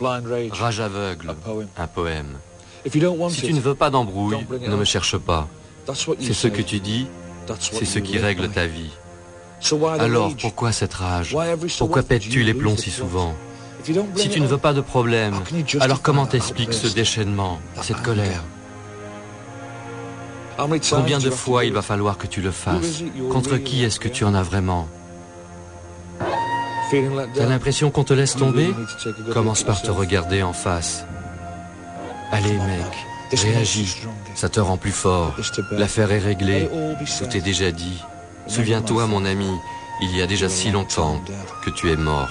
Rage aveugle, un poème. Si tu ne veux pas d'embrouille, ne me cherche pas. C'est ce que tu dis, c'est ce qui règle ta vie. Alors pourquoi cette rage? Pourquoi pètes-tu les plombs si souvent? Si tu ne veux pas de problème, alors comment t'expliques ce déchaînement, cette colère? Combien de fois il va falloir que tu le fasses? Contre qui est-ce que tu en as vraiment? T'as l'impression qu'on te laisse tomber? Commence par te regarder en face. Allez mec, réagis, ça te rend plus fort. L'affaire est réglée, tout est déjà dit. Souviens-toi mon ami, il y a déjà si longtemps que tu es mort.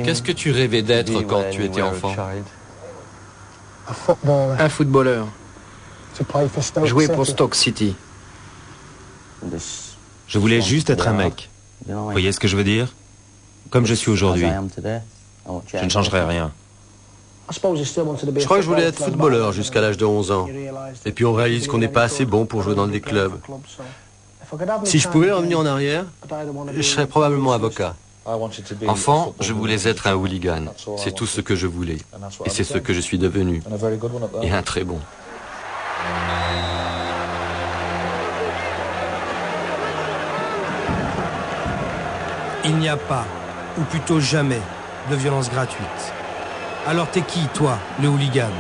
Qu'est-ce que tu rêvais d'être quand tu étais enfant? Un footballeur. Jouer pour Stoke City. Je voulais juste être un mec. Vous voyez ce que je veux dire? Comme je suis aujourd'hui. Je ne changerai rien. Je crois que je voulais être footballeur jusqu'à l'âge de 11 ans. Et puis on réalise qu'on n'est pas assez bon pour jouer dans des clubs. Si je pouvais revenir en arrière, je serais probablement avocat. Enfant, je voulais être un hooligan. C'est tout ce que je voulais. Et c'est ce que je suis devenu. Et un très bon. Il n'y a pas, ou plutôt jamais, de violence gratuite. Alors t'es qui, toi, le hooligan?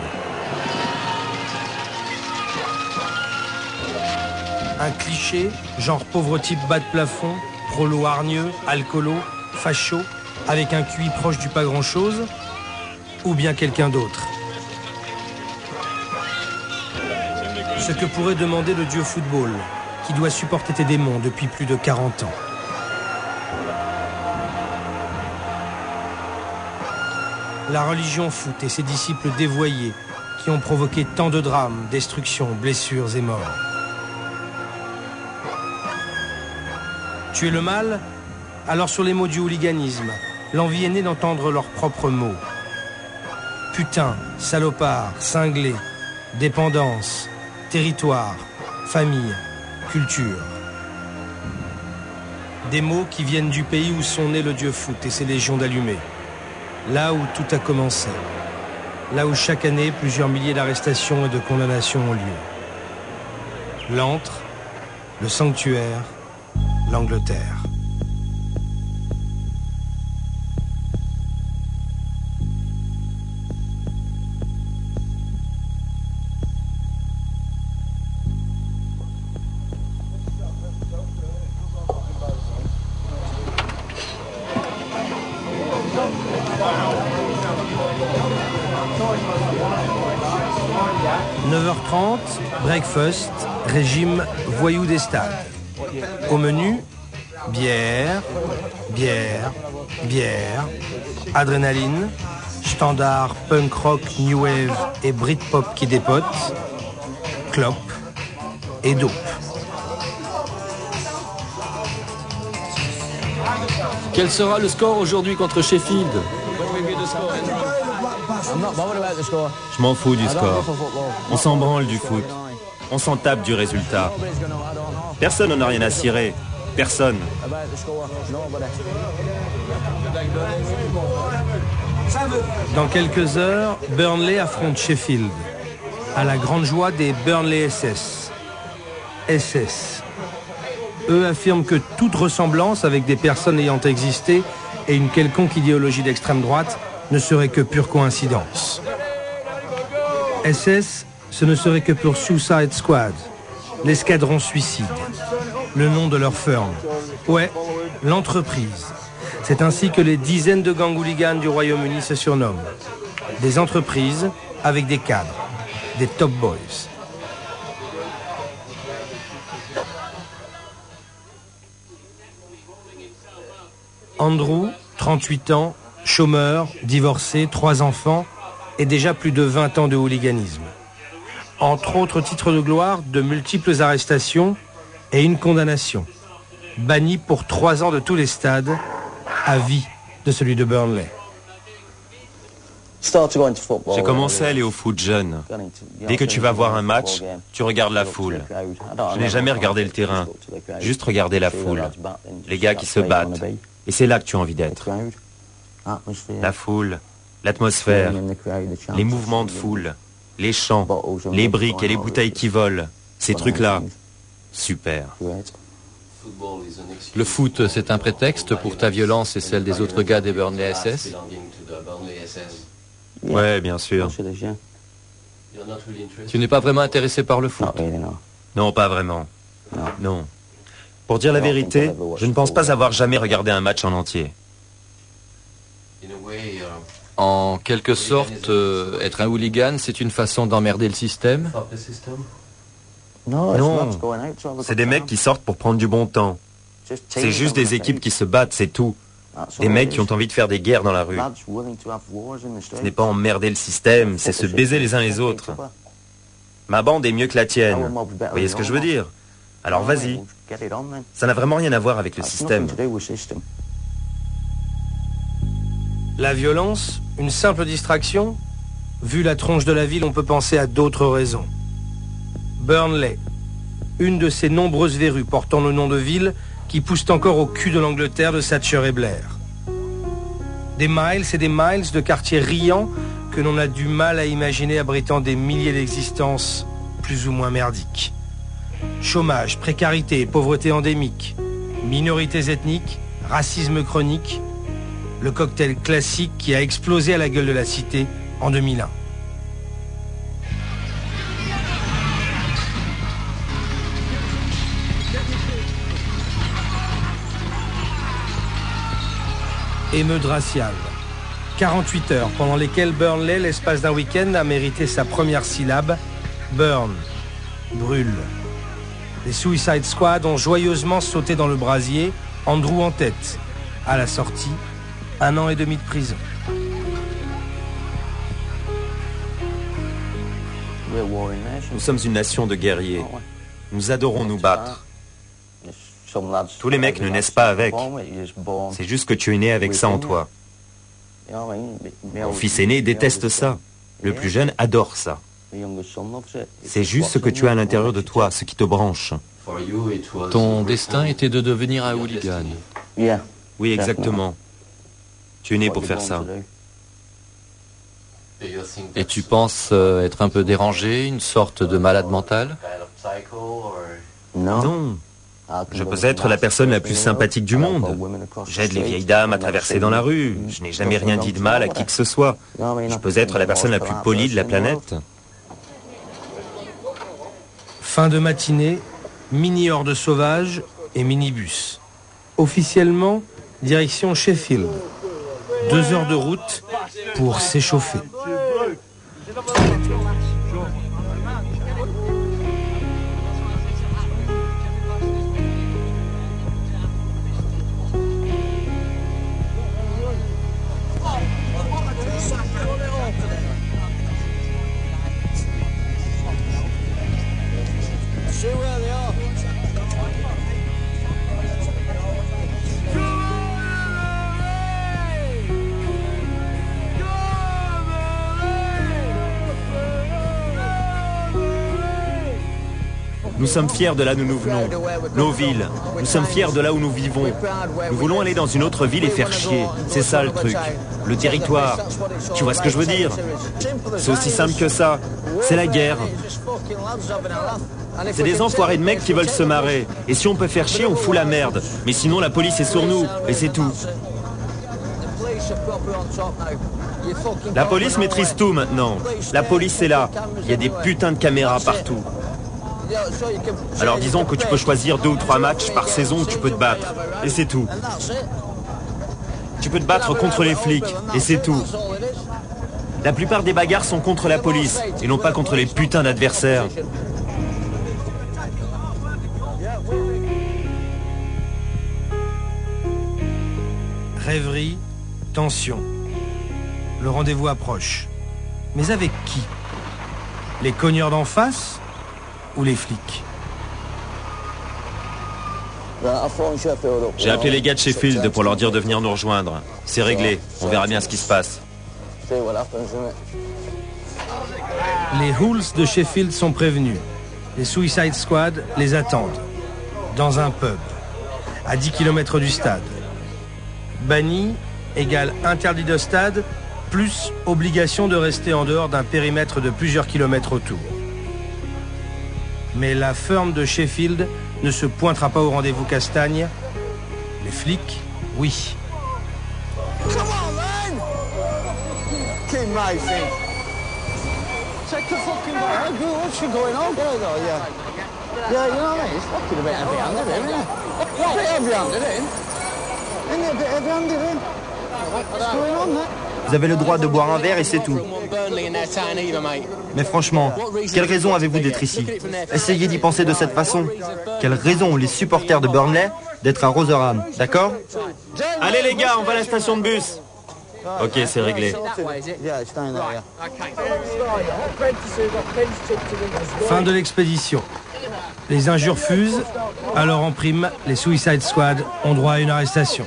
Un cliché, genre pauvre type bas de plafond, prolo hargneux, alcoolo, facho, avec un QI proche du pas grand-chose, ou bien quelqu'un d'autre? Ce que pourrait demander le dieu football, qui doit supporter tes démons depuis plus de 40 ans. La religion foot et ses disciples dévoyés qui ont provoqué tant de drames, destructions, blessures et morts. Tu es le mal? Alors sur les mots du hooliganisme, l'envie est née d'entendre leurs propres mots. Putain, salopard, cinglé, dépendance, territoire, famille, culture. Des mots qui viennent du pays où sont nés le dieu foot et ses légions d'allumés. Là où tout a commencé. Là où chaque année, plusieurs milliers d'arrestations et de condamnations ont lieu. L'antre, le sanctuaire, l'Angleterre. Breakfast, régime voyou des stades. Au menu, bière, bière, bière, adrénaline, standard punk rock, new wave et Britpop qui dépote, clope et dope. Quel sera le score aujourd'hui contre Sheffield? Je m'en fous du score. On s'en branle du foot. On s'en tape du résultat. Personne n'en a rien à cirer. Personne. Dans quelques heures, Burnley affronte Sheffield. À la grande joie des Burnley SS. SS. Eux affirment que toute ressemblance avec des personnes ayant existé et une quelconque idéologie d'extrême droite ne serait que pure coïncidence. SS, ce ne serait que pour Suicide Squad, l'escadron suicide, le nom de leur firme. Ouais, l'entreprise. C'est ainsi que les dizaines de gangs hooligans du Royaume-Uni se surnomment. Des entreprises avec des cadres, des top boys. Andrew, 38 ans, chômeur, divorcé, 3 enfants et déjà plus de 20 ans de hooliganisme. Entre autres titres de gloire, de multiples arrestations et une condamnation. Banni pour 3 ans de tous les stades, à vie de celui de Burnley. J'ai commencé à aller au foot jeune. Dès que tu vas voir un match, tu regardes la foule. Je n'ai jamais regardé le terrain, juste regarder la foule, les gars qui se battent. Et c'est là que tu as envie d'être. La foule, l'atmosphère, les mouvements de foule, les chants, les briques et les bouteilles qui volent. Ces trucs-là, super. Le foot, c'est un prétexte pour ta violence et celle des autres gars des Burnley SS? Ouais, bien sûr. Tu n'es pas vraiment intéressé par le foot? Non, pas vraiment. Non. Pour dire la vérité, je ne pense pas avoir jamais regardé un match en entier. En quelque sorte, être un hooligan, c'est une façon d'emmerder le système? Non, c'est des mecs qui sortent pour prendre du bon temps. C'est juste des équipes qui se battent, c'est tout. Des mecs qui ont envie de faire des guerres dans la rue. Ce n'est pas emmerder le système, c'est se baiser les uns les autres. Ma bande est mieux que la tienne. Vous voyez ce que je veux dire? Alors vas-y. Ça n'a vraiment rien à voir avec le système. La violence, une simple distraction? Vu la tronche de la ville, on peut penser à d'autres raisons. Burnley, une de ces nombreuses verrues portant le nom de ville qui poussent encore au cul de l'Angleterre de Thatcher et Blair. Des miles et des miles de quartiers riants que l'on a du mal à imaginer abritant des milliers d'existences plus ou moins merdiques. Chômage, précarité, pauvreté endémique, minorités ethniques, racisme chronique, le cocktail classique qui a explosé à la gueule de la cité en 2001. Émeute raciale. 48 heures pendant lesquelles Burnley, l'espace d'un week-end, a mérité sa première syllabe, burn, brûle. Les Suicide Squad ont joyeusement sauté dans le brasier, Andrew en tête. À la sortie, 1 an et demi de prison. Nous sommes une nation de guerriers. Nous adorons nous battre. Tous les mecs ne naissent pas avec. C'est juste que tu es né avec ça en toi. Mon fils aîné déteste ça. Le plus jeune adore ça. C'est juste ce que tu as à l'intérieur de toi, ce qui te branche. Ton destin était de devenir un hooligan. Oui, exactement. Tu es né pour faire ça. Et tu penses être un peu dérangé, une sorte de malade mental? Non. Je peux être la personne la plus sympathique du monde. J'aide les vieilles dames à traverser dans la rue. Je n'ai jamais rien dit de mal à qui que ce soit. Je peux être la personne la plus polie de la planète. Fin de matinée, mini-horde sauvage et minibus. Officiellement, direction Sheffield. 2 heures de route pour s'échauffer. Nous sommes fiers de là où nous venons, nos villes. Nous sommes fiers de là où nous vivons. Nous voulons aller dans une autre ville et faire chier. C'est ça le truc. Le territoire. Tu vois ce que je veux dire? C'est aussi simple que ça. C'est la guerre. C'est des enfoirés de mecs qui veulent se marrer. Et si on peut faire chier, on fout la merde. Mais sinon, la police est sur nous. Et c'est tout. La police maîtrise tout maintenant. La police est là. Il y a des putains de caméras partout. Alors disons que tu peux choisir 2 ou 3 matchs par saison où tu peux te battre. Et c'est tout. Tu peux te battre contre les flics. Et c'est tout. La plupart des bagarres sont contre la police. Et non pas contre les putains d'adversaires. Rêverie, tension. Le rendez-vous approche. Mais avec qui? Les cogneurs d'en face ou les flics? J'ai appelé les gars de Sheffield pour leur dire de venir nous rejoindre. C'est réglé, on verra bien ce qui se passe. Les Hools de Sheffield sont prévenus. Les Suicide Squad les attendent. Dans un pub, à 10 km du stade. Banni égale interdit de stade, plus obligation de rester en dehors d'un périmètre de plusieurs kilomètres autour. Mais la firme de Sheffield ne se pointera pas au rendez-vous castagne. Les flics, oui. Vous avez le droit de boire un verre et c'est tout. Mais franchement, quelle raison avez-vous d'être ici? Essayez d'y penser de cette façon. Quelle raison ont les supporters de Burnley d'être à Rotherham, d'accord? Allez les gars, on va à la station de bus. Ok, c'est réglé. Fin de l'expédition. Les injures fusent, alors en prime, les Suicide Squad ont droit à une arrestation.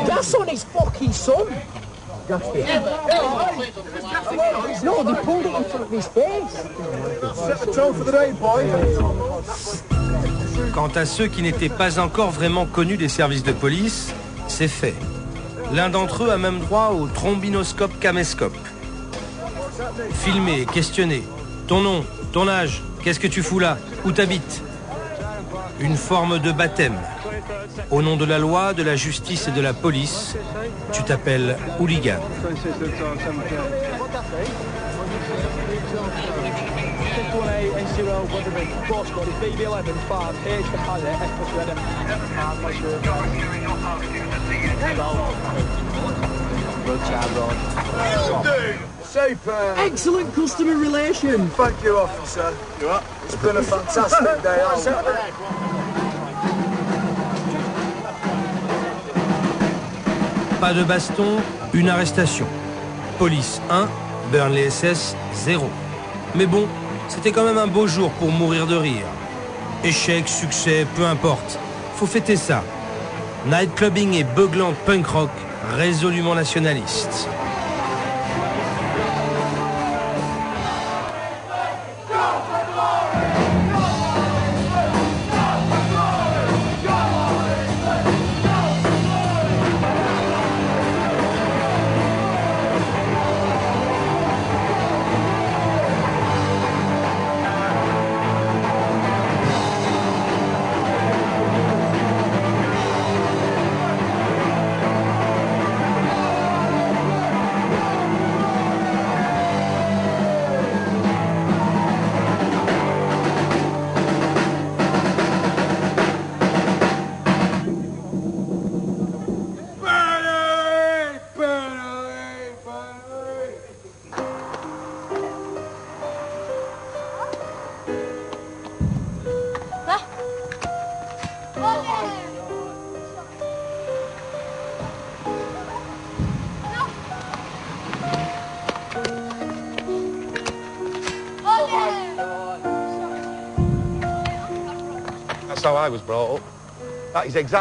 That's on his fucking son. No, they pulled it in front of his face. Quant à ceux qui n'étaient pas encore vraiment connus des services de police, c'est fait. L'un d'entre eux a même droit au trombinoscope caméscope. Filmé, questionné. Ton nom, ton âge, qu'est-ce que tu fous là? Où t'habites? Une forme de baptême. Au nom de la loi, de la justice et de la police, tu t'appelles hooligan. Super. Excellent customer relation. Thank you, officer. It's been a fantastic day. Pas de baston, une arrestation. Police 1, Burnley SS 0. Mais bon, c'était quand même un beau jour pour mourir de rire. Échec, succès, peu importe. Faut fêter ça. Nightclubbing et beuglant punk rock résolument nationaliste.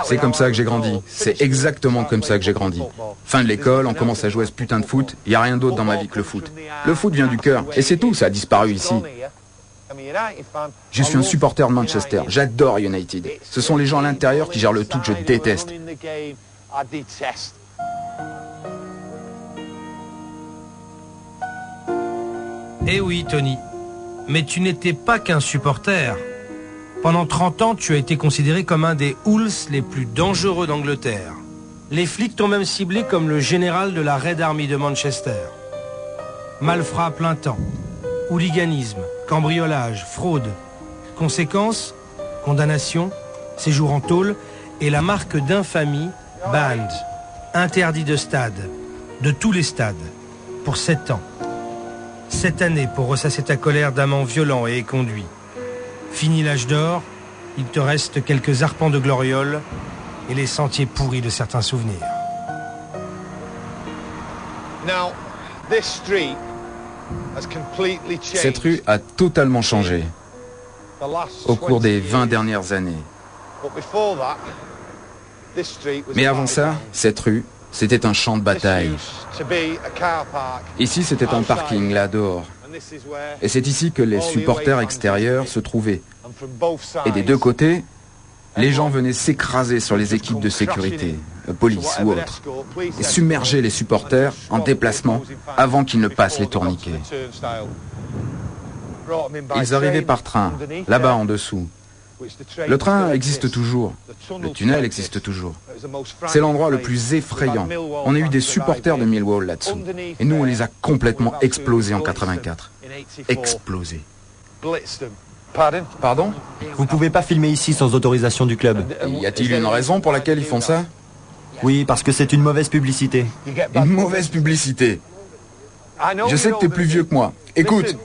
C'est comme ça que j'ai grandi. C'est exactement comme ça que j'ai grandi. Fin de l'école, on commence à jouer à ce putain de foot. Il n'y a rien d'autre dans ma vie que le foot. Le foot vient du cœur. Et c'est tout, ça a disparu ici. Je suis un supporter de Manchester. J'adore United. Ce sont les gens à l'intérieur qui gèrent le tout que je déteste. Eh oui, Tony. Mais tu n'étais pas qu'un supporter. Pendant 30 ans, tu as été considéré comme un des Hools les plus dangereux d'Angleterre. Les flics t'ont même ciblé comme le général de la Red Army de Manchester. Malfrats à plein temps, hooliganisme, cambriolage, fraude. Conséquence, condamnation, séjour en tôle et la marque d'infamie, banned, interdit de stade, de tous les stades, pour 7 ans. 7 années pour ressasser ta colère d'amant violent et éconduit. Fini l'âge d'or, il te reste quelques arpents de gloriole et les sentiers pourris de certains souvenirs. Cette rue a totalement changé au cours des 20 dernières années. Mais avant ça, cette rue, c'était un champ de bataille. Ici, c'était un parking, là, dehors. Et c'est ici que les supporters extérieurs se trouvaient. Et des deux côtés, les gens venaient s'écraser sur les équipes de sécurité, police ou autres, et submerger les supporters en déplacement avant qu'ils ne passent les tourniquets. Ils arrivaient par train, là-bas en dessous. Le train existe toujours, le tunnel existe toujours. C'est l'endroit le plus effrayant. On a eu des supporters de Millwall là-dessous. Et nous, on les a complètement explosés en 84. Explosés. Pardon ? Vous pouvez pas filmer ici sans autorisation du club. Y a-t-il une raison pour laquelle ils font ça ? Oui, parce que c'est une mauvaise publicité. Une mauvaise publicité. Je sais que t'es plus vieux que moi. Écoute,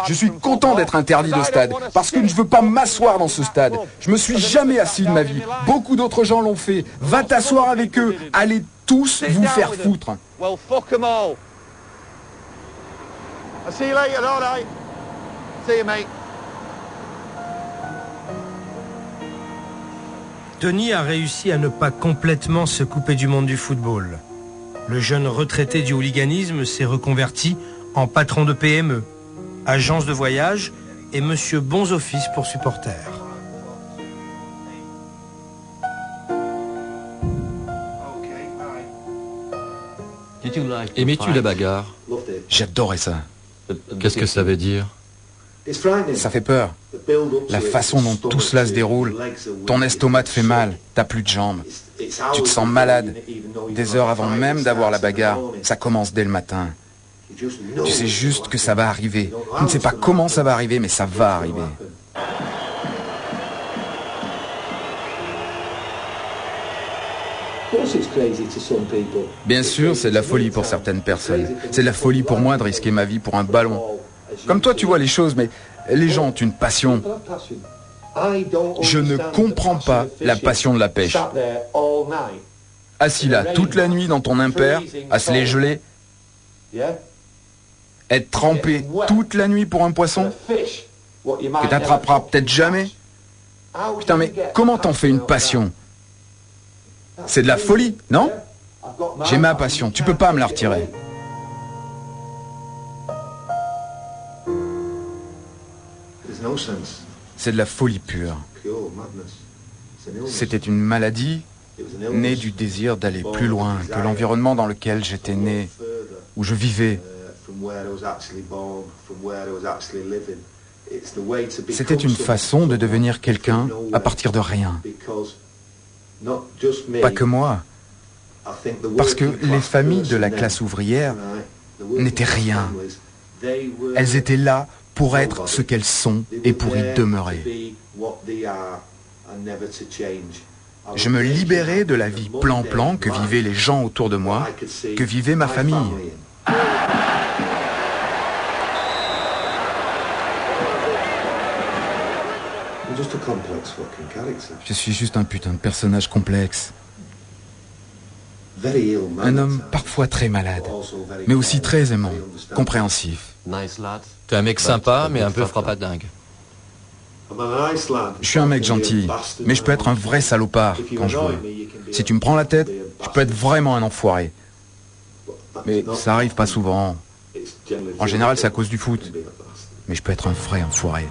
je suis content d'être interdit de stade, parce que je ne veux pas m'asseoir dans ce stade. Je me suis jamais assis de ma vie. Beaucoup d'autres gens l'ont fait. Va t'asseoir avec eux. Allez tous vous faire foutre. Tony a réussi à ne pas complètement se couper du monde du football. Le jeune retraité du hooliganisme s'est reconverti en patron de PME, agence de voyage et monsieur bons offices pour supporters. Aimais-tu la bagarre? J'adorais ça. Qu'est-ce que ça veut dire? Ça fait peur. La façon dont tout cela se déroule, ton estomac te fait mal, t'as plus de jambes. Tu te sens malade. Des heures avant même d'avoir la bagarre, ça commence dès le matin. Tu sais juste que ça va arriver. Tu ne sais pas comment ça va arriver, mais ça va arriver. Bien sûr, c'est de la folie pour certaines personnes. C'est de la folie pour moi de risquer ma vie pour un ballon. Comme toi, tu vois les choses, mais les gens ont une passion. Je ne comprends pas la passion de la pêche. Assis là, toute la nuit dans ton impair, à se les geler, être trempé toute la nuit pour un poisson que t'attraperas peut-être jamais. Putain, mais comment t'en fais une passion? C'est de la folie, non? J'ai ma passion, tu peux pas me la retirer. C'est de la folie pure. C'était une maladie née du désir d'aller plus loin que l'environnement dans lequel j'étais né, où je vivais. C'était une façon de devenir quelqu'un à partir de rien. Pas que moi. Parce que les familles de la classe ouvrière n'étaient rien. Elles étaient là pour être ce qu'elles sont et pour y demeurer. Je me libérais de la vie plan-plan que vivaient les gens autour de moi, que vivait ma famille. Je suis juste un putain de personnage complexe. Un homme parfois très malade, mais aussi très aimant, compréhensif. T'es un mec sympa, mais un peu frappadingue. Je suis un mec gentil, mais je peux être un vrai salopard quand je veux. Si tu me prends la tête, je peux être vraiment un enfoiré. Mais ça arrive pas souvent. En général, c'est à cause du foot. Mais je peux être un vrai enfoiré.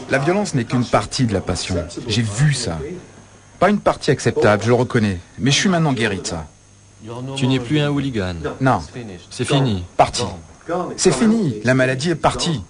La violence n'est qu'une partie de la passion. J'ai vu ça. Pas une partie acceptable, je le reconnais. Mais je suis maintenant guéri de ça. Tu n'es plus un hooligan. Non. C'est fini. Parti. C'est fini. La maladie est partie.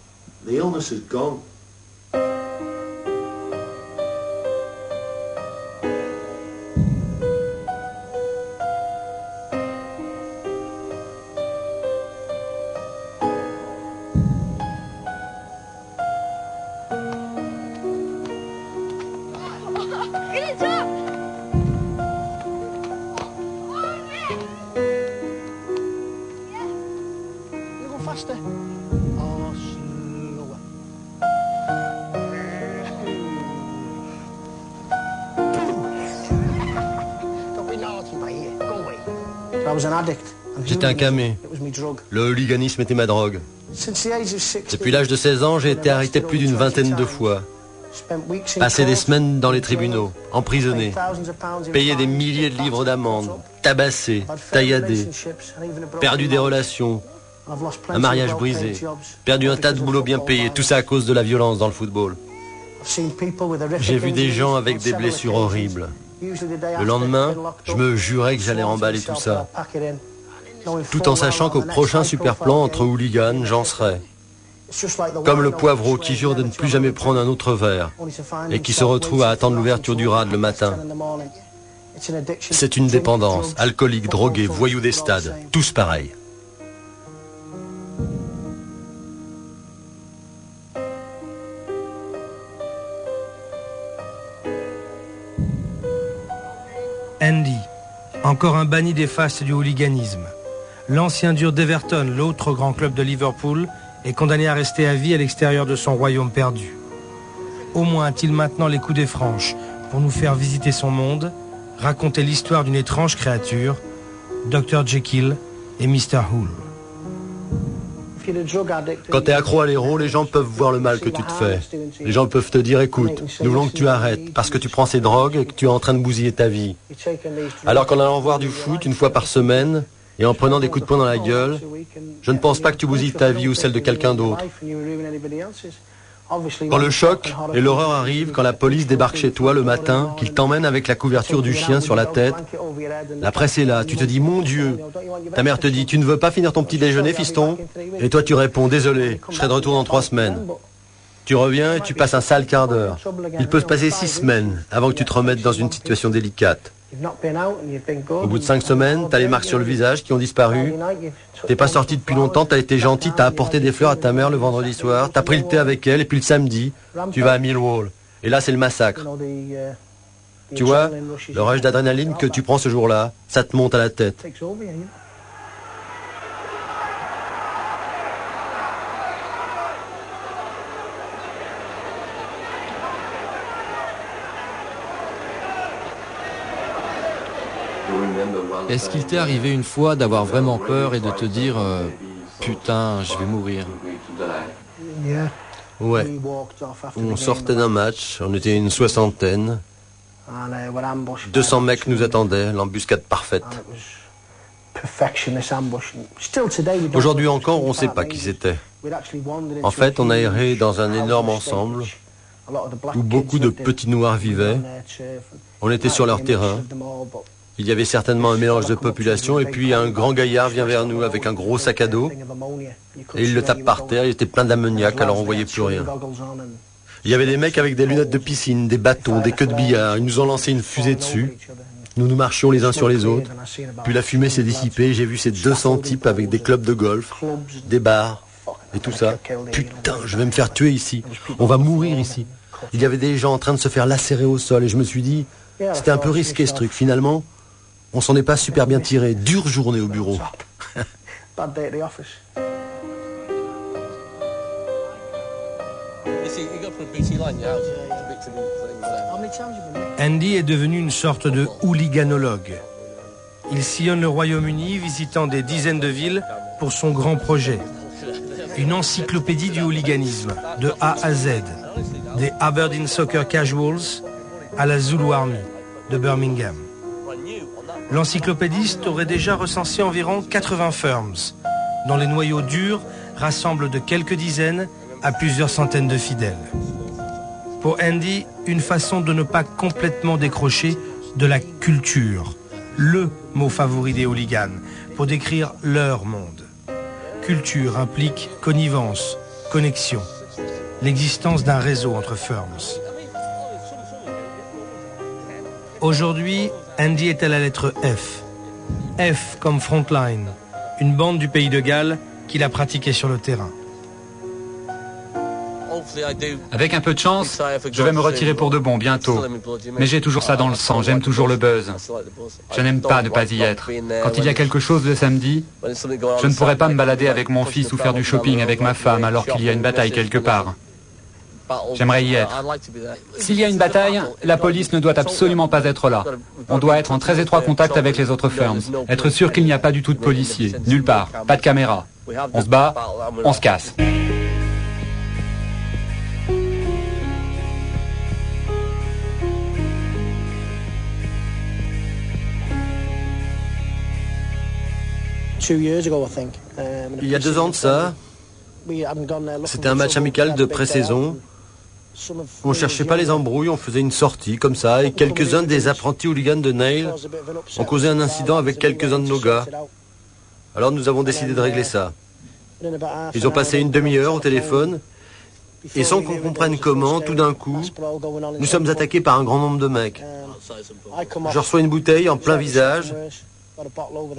J'étais un camé. Le hooliganisme était ma drogue. Depuis l'âge de 16 ans, j'ai été arrêté plus d'une vingtaine de fois. Passé des semaines dans les tribunaux, emprisonné, payé des milliers de livres d'amende, tabassé, tailladé, perdu des relations, un mariage brisé, perdu un tas de boulots bien payés, tout ça à cause de la violence dans le football. J'ai vu des gens avec des blessures horribles. Le lendemain, je me jurais que j'allais remballer tout ça, tout en sachant qu'au prochain super plan entre hooligans, j'en serais. Comme le poivreau qui jure de ne plus jamais prendre un autre verre et qui se retrouve à attendre l'ouverture du rad le matin. C'est une dépendance, alcoolique, drogué, voyou des stades, tous pareils. Andy, encore un banni des fastes du hooliganisme. L'ancien dur d'Everton, l'autre grand club de Liverpool, est condamné à rester à vie à l'extérieur de son royaume perdu. Au moins a-t-il maintenant les coups des franches pour nous faire visiter son monde, raconter l'histoire d'une étrange créature, Dr. Jekyll et Mr. Hyde. Quand t'es accro à l'héros, les gens peuvent voir le mal que tu te fais. Les gens peuvent te dire, écoute, nous voulons que tu arrêtes parce que tu prends ces drogues et que tu es en train de bousiller ta vie. Alors qu'en allant voir du foot une fois par semaine, et en prenant des coups de poing dans la gueule, je ne pense pas que tu bousilles ta vie ou celle de quelqu'un d'autre. Quand le choc et l'horreur arrivent, quand la police débarque chez toi le matin, qu'ils t'emmènent avec la couverture du chien sur la tête, la presse est là, tu te dis, mon Dieu, ta mère te dit, tu ne veux pas finir ton petit déjeuner, fiston? Et toi tu réponds, désolé, je serai de retour dans 3 semaines. Tu reviens et tu passes un sale quart d'heure. Il peut se passer 6 semaines avant que tu te remettes dans une situation délicate. Au bout de 5 semaines, t'as les marques sur le visage qui ont disparu. T'es pas sorti depuis longtemps, t'as été gentil, t'as apporté des fleurs à ta mère le vendredi soir, t'as pris le thé avec elle, et puis le samedi, tu vas à Millwall. Et là, c'est le massacre. Tu vois, le rush d'adrénaline que tu prends ce jour-là, ça te monte à la tête. Est-ce qu'il t'est arrivé une fois d'avoir vraiment peur et de te dire putain, je vais mourir? Ouais. On sortait d'un match, on était une 60aine. 200 mecs nous attendaient, l'embuscade parfaite. Aujourd'hui encore, on ne sait pas qui c'était. En fait, on a erré dans un énorme ensemble où beaucoup de petits noirs vivaient. On était sur leur terrain. Il y avait certainement un mélange de population et puis un grand gaillard vient vers nous avec un gros sac à dos et il le tape par terre, il était plein d'ammoniac alors on voyait plus rien. Il y avait des mecs avec des lunettes de piscine, des bâtons, des queues de billard, ils nous ont lancé une fusée dessus. Nous nous marchions les uns sur les autres, puis la fumée s'est dissipée et j'ai vu ces 200 types avec des clubs de golf, des bars et tout ça. Putain, je vais me faire tuer ici, on va mourir ici. Il y avait des gens en train de se faire lacérer au sol et je me suis dit, c'était un peu risqué ce truc finalement. On s'en est pas super bien tiré. Dure journée au bureau. Andy est devenu une sorte de hooliganologue. Il sillonne le Royaume-Uni, visitant des dizaines de villes pour son grand projet. Une encyclopédie du hooliganisme, de A à Z, des Aberdeen Soccer Casuals à la Zulu Army de Birmingham. L'encyclopédiste aurait déjà recensé environ 80 firms, dont les noyaux durs rassemblent de quelques dizaines à plusieurs centaines de fidèles. Pour Andy, une façon de ne pas complètement décrocher de la culture, le mot favori des hooligans, pour décrire leur monde. Culture implique connivence, connexion, l'existence d'un réseau entre firms. Aujourd'hui, Andy est à la lettre F. F comme Frontline, une bande du pays de Galles qu'il a pratiquée sur le terrain. Avec un peu de chance, je vais me retirer pour de bon bientôt. Mais j'ai toujours ça dans le sang, j'aime toujours le buzz. Je n'aime pas ne pas y être. Quand il y a quelque chose le samedi, je ne pourrais pas me balader avec mon fils ou faire du shopping avec ma femme alors qu'il y a une bataille quelque part. J'aimerais y être. S'il y a une bataille, la police ne doit absolument pas être là. On doit être en très étroit contact avec les autres firms. Être sûr qu'il n'y a pas du tout de policiers. Nulle part. Pas de caméra. On se bat, on se casse. Il y a 2 ans de ça, c'était un match amical de pré-saison. On cherchait pas les embrouilles, on faisait une sortie comme ça, et quelques-uns des apprentis hooligans de Nail ont causé un incident avec quelques-uns de nos gars. Alors nous avons décidé de régler ça. Ils ont passé une demi-heure au téléphone, et sans qu'on comprenne comment, tout d'un coup, nous sommes attaqués par un grand nombre de mecs. Je reçois une bouteille en plein visage,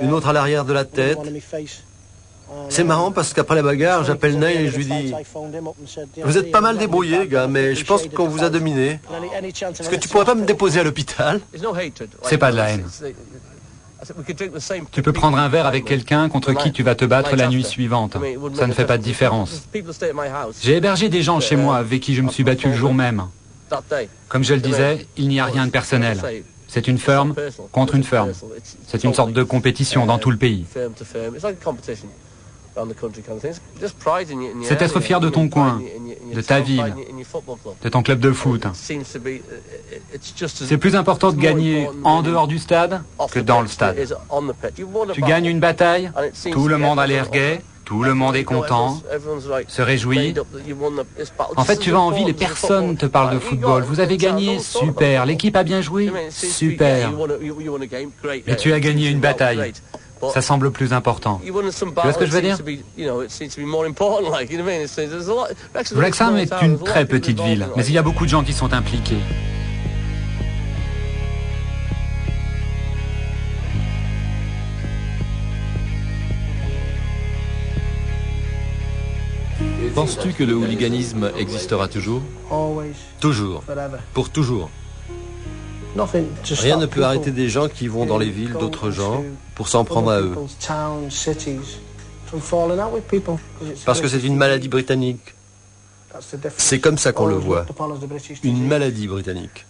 une autre à l'arrière de la tête. C'est marrant parce qu'après la bagarre, j'appelle Nail et je lui dis « Vous êtes pas mal débrouillés, gars, mais je pense qu'on vous a dominé. Est-ce que tu pourrais pas me déposer à l'hôpital ?» C'est pas de la haine. Tu peux prendre un verre avec quelqu'un contre qui tu vas te battre la nuit suivante. Ça ne fait pas de différence. J'ai hébergé des gens chez moi avec qui je me suis battu le jour même. Comme je le disais, il n'y a rien de personnel. C'est une firme contre une firme. C'est une sorte de compétition dans tout le pays. C'est être fier de ton coin, de ta ville, de ton club de foot. C'est plus important de gagner en dehors du stade que dans le stade. Tu gagnes une bataille, tout le monde a l'air gai, tout le monde est content, se réjouit. En fait, tu vas en ville et personne ne te parle de football. Vous avez gagné, super. L'équipe a bien joué, super. Mais tu as gagné une bataille. Ça semble plus important. Tu vois ce que je veux dire? Wrexham est une très petite ville, mais il y a beaucoup de gens qui sont impliqués. Penses-tu que le hooliganisme existera toujours? Toujours. Pour toujours. Rien ne peut arrêter des gens qui vont dans les villes d'autres gens pour s'en prendre à eux. Parce que c'est une maladie britannique. C'est comme ça qu'on le voit. Une maladie britannique.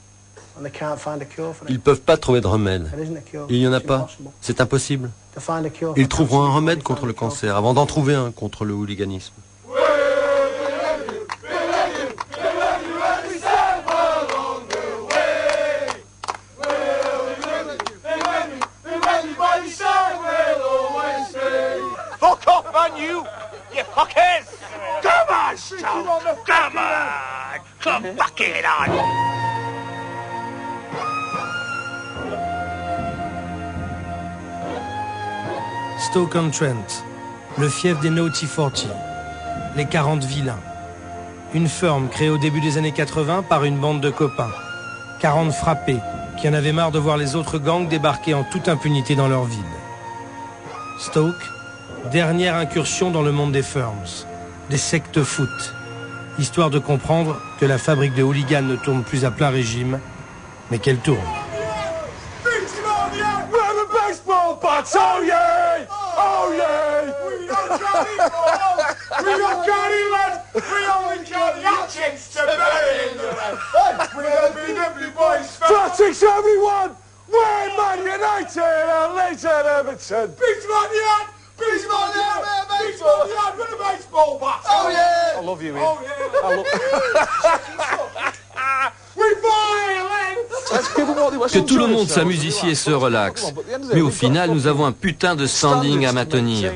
Ils ne peuvent pas trouver de remède. Il n'y en a pas. C'est impossible. Ils trouveront un remède contre le cancer avant d'en trouver un contre le hooliganisme. Stoke-on-Trent, le fief des Naughty 40, les 40 vilains. Une firme créée au début des années 80 par une bande de copains. 40 frappés qui en avaient marre de voir les autres gangs débarquer en toute impunité dans leur ville. Stoke, dernière incursion dans le monde des firms, des sectes foot. Histoire de comprendre que la fabrique de hooligans ne tourne plus à plein régime, mais qu'elle tourne. Que tout le monde s'amuse ici et se relaxe. Mais au final, nous avons un putain de standing à maintenir.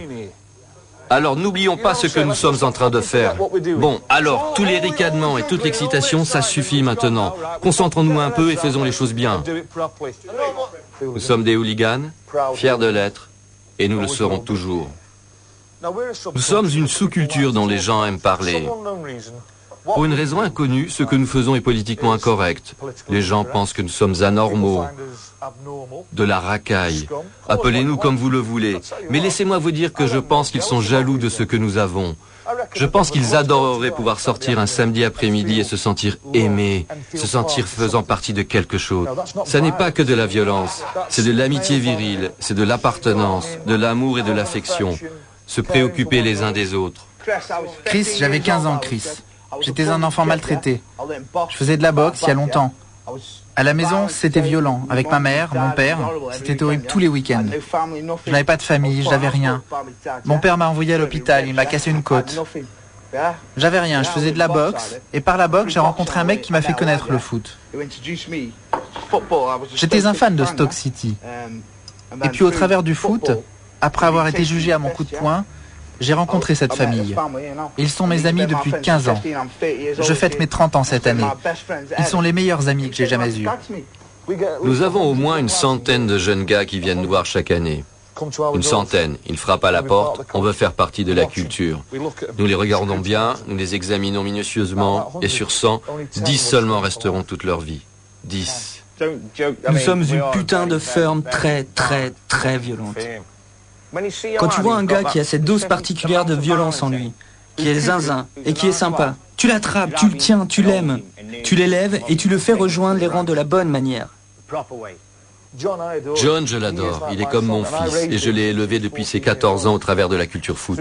Alors n'oublions pas ce que nous sommes en train de faire. Bon, alors, tous les ricanements et toute l'excitation, ça suffit maintenant. Concentrons-nous un peu et faisons les choses bien. Nous sommes des hooligans, fiers de l'être, et nous le serons toujours. Nous sommes une sous-culture dont les gens aiment parler. Pour une raison inconnue, ce que nous faisons est politiquement incorrect. Les gens pensent que nous sommes anormaux, de la racaille. Appelez-nous comme vous le voulez. Mais laissez-moi vous dire que je pense qu'ils sont jaloux de ce que nous avons. Je pense qu'ils adoreraient pouvoir sortir un samedi après-midi et se sentir aimés, se sentir faisant partie de quelque chose. Ça n'est pas que de la violence, c'est de l'amitié virile, c'est de l'appartenance, de l'amour et de l'affection. Se préoccuper les uns des autres. Chris, j'avais 15 ans, Chris. J'étais un enfant maltraité. Je faisais de la boxe il y a longtemps. À la maison, c'était violent. Avec ma mère, mon père, c'était horrible tous les week-ends. Je n'avais pas de famille, je n'avais rien. Mon père m'a envoyé à l'hôpital, il m'a cassé une côte. J'avais rien, je faisais de la boxe. Et par la boxe, j'ai rencontré un mec qui m'a fait connaître le foot. J'étais un fan de Stoke City. Et puis au travers du foot, après avoir été jugé à mon coup de poing, j'ai rencontré cette famille. Ils sont mes amis depuis 15 ans. Je fête mes 30 ans cette année. Ils sont les meilleurs amis que j'ai jamais eus. Nous avons au moins une centaine de jeunes gars qui viennent nous voir chaque année. Une centaine. Ils frappent à la porte, on veut faire partie de la culture. Nous les regardons bien, nous les examinons minutieusement, et sur 100, 10 seulement resteront toute leur vie. 10. Nous sommes une putain de firme très violente. Quand tu vois un gars qui a cette dose particulière de violence en lui, qui est zinzin et qui est sympa, tu l'attrapes, tu le tiens, tu l'aimes, tu l'élèves et tu le fais rejoindre les rangs de la bonne manière. John, je l'adore. Il est comme mon fils et je l'ai élevé depuis ses 14 ans au travers de la culture foot.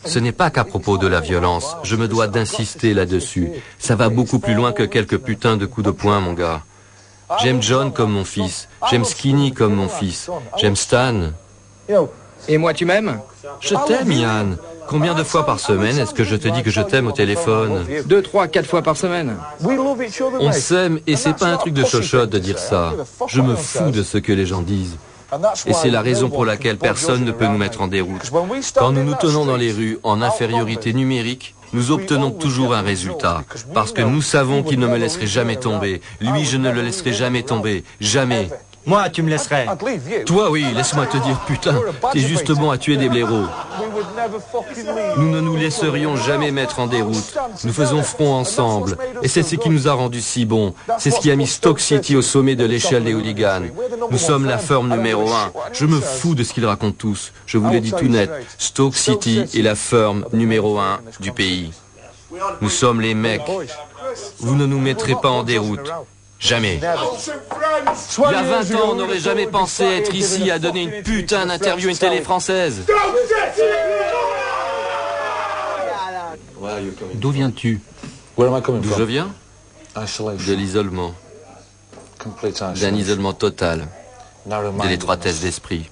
Ce n'est pas qu'à propos de la violence. Je me dois d'insister là-dessus. Ça va beaucoup plus loin que quelques putains de coups de poing, mon gars. J'aime John comme mon fils. J'aime Skinny comme mon fils. J'aime Stan. Et moi, tu m'aimes? Je t'aime, Yann. Combien de fois par semaine est-ce que je te dis que je t'aime au téléphone? 2, 3, 4 fois par semaine. On s'aime et c'est pas un truc de chochotte de dire ça. Je me fous de ce que les gens disent. Et c'est la raison pour laquelle personne ne peut nous mettre en déroute. Quand nous nous tenons dans les rues en infériorité numérique, nous obtenons toujours un résultat. Parce que nous savons qu'il ne me laisserait jamais tomber. Lui, je ne le laisserai jamais tomber. Jamais. Moi, tu me laisserais. Toi, oui, laisse-moi te dire, putain, t'es juste bon à tuer des blaireaux. Nous ne nous laisserions jamais mettre en déroute. Nous faisons front ensemble. Et c'est ce qui nous a rendus si bons. C'est ce qui a mis Stoke City au sommet de l'échelle des hooligans. Nous sommes la firme numéro 1. Je me fous de ce qu'ils racontent tous. Je vous l'ai dit tout net. Stoke City est la firme numéro 1 du pays. Nous sommes les mecs. Vous ne nous mettrez pas en déroute. Jamais. Il y a 20 ans, on n'aurait jamais pensé être ici à donner une putain d'interview à une télé française. D'où viens-tu? D'où je viens? De l'isolement. D'un isolement total. De l'étroitesse d'esprit.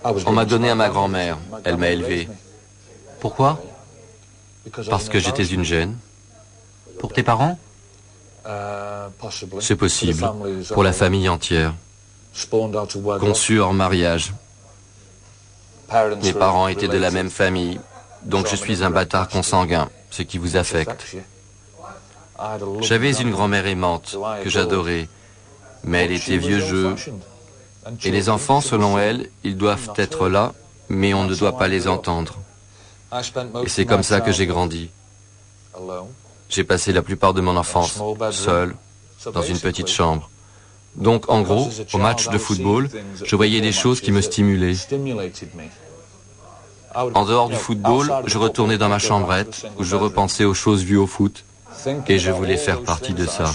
On m'a donné à ma grand-mère. Elle m'a élevé. Pourquoi? Parce que j'étais une gêne. Pour tes parents? C'est possible. Pour la famille entière. Conçu hors mariage. Mes parents étaient de la même famille, donc je suis un bâtard consanguin, ce qui vous affecte. J'avais une grand-mère aimante, que j'adorais, mais elle était vieux jeu. Et les enfants, selon elle, ils doivent être là, mais on ne doit pas les entendre. Et c'est comme ça que j'ai grandi. J'ai passé la plupart de mon enfance seul, dans une petite chambre. Donc, en gros, au match de football, je voyais des choses qui me stimulaient. En dehors du football, je retournais dans ma chambrette, où je repensais aux choses vues au foot, et je voulais faire partie de ça.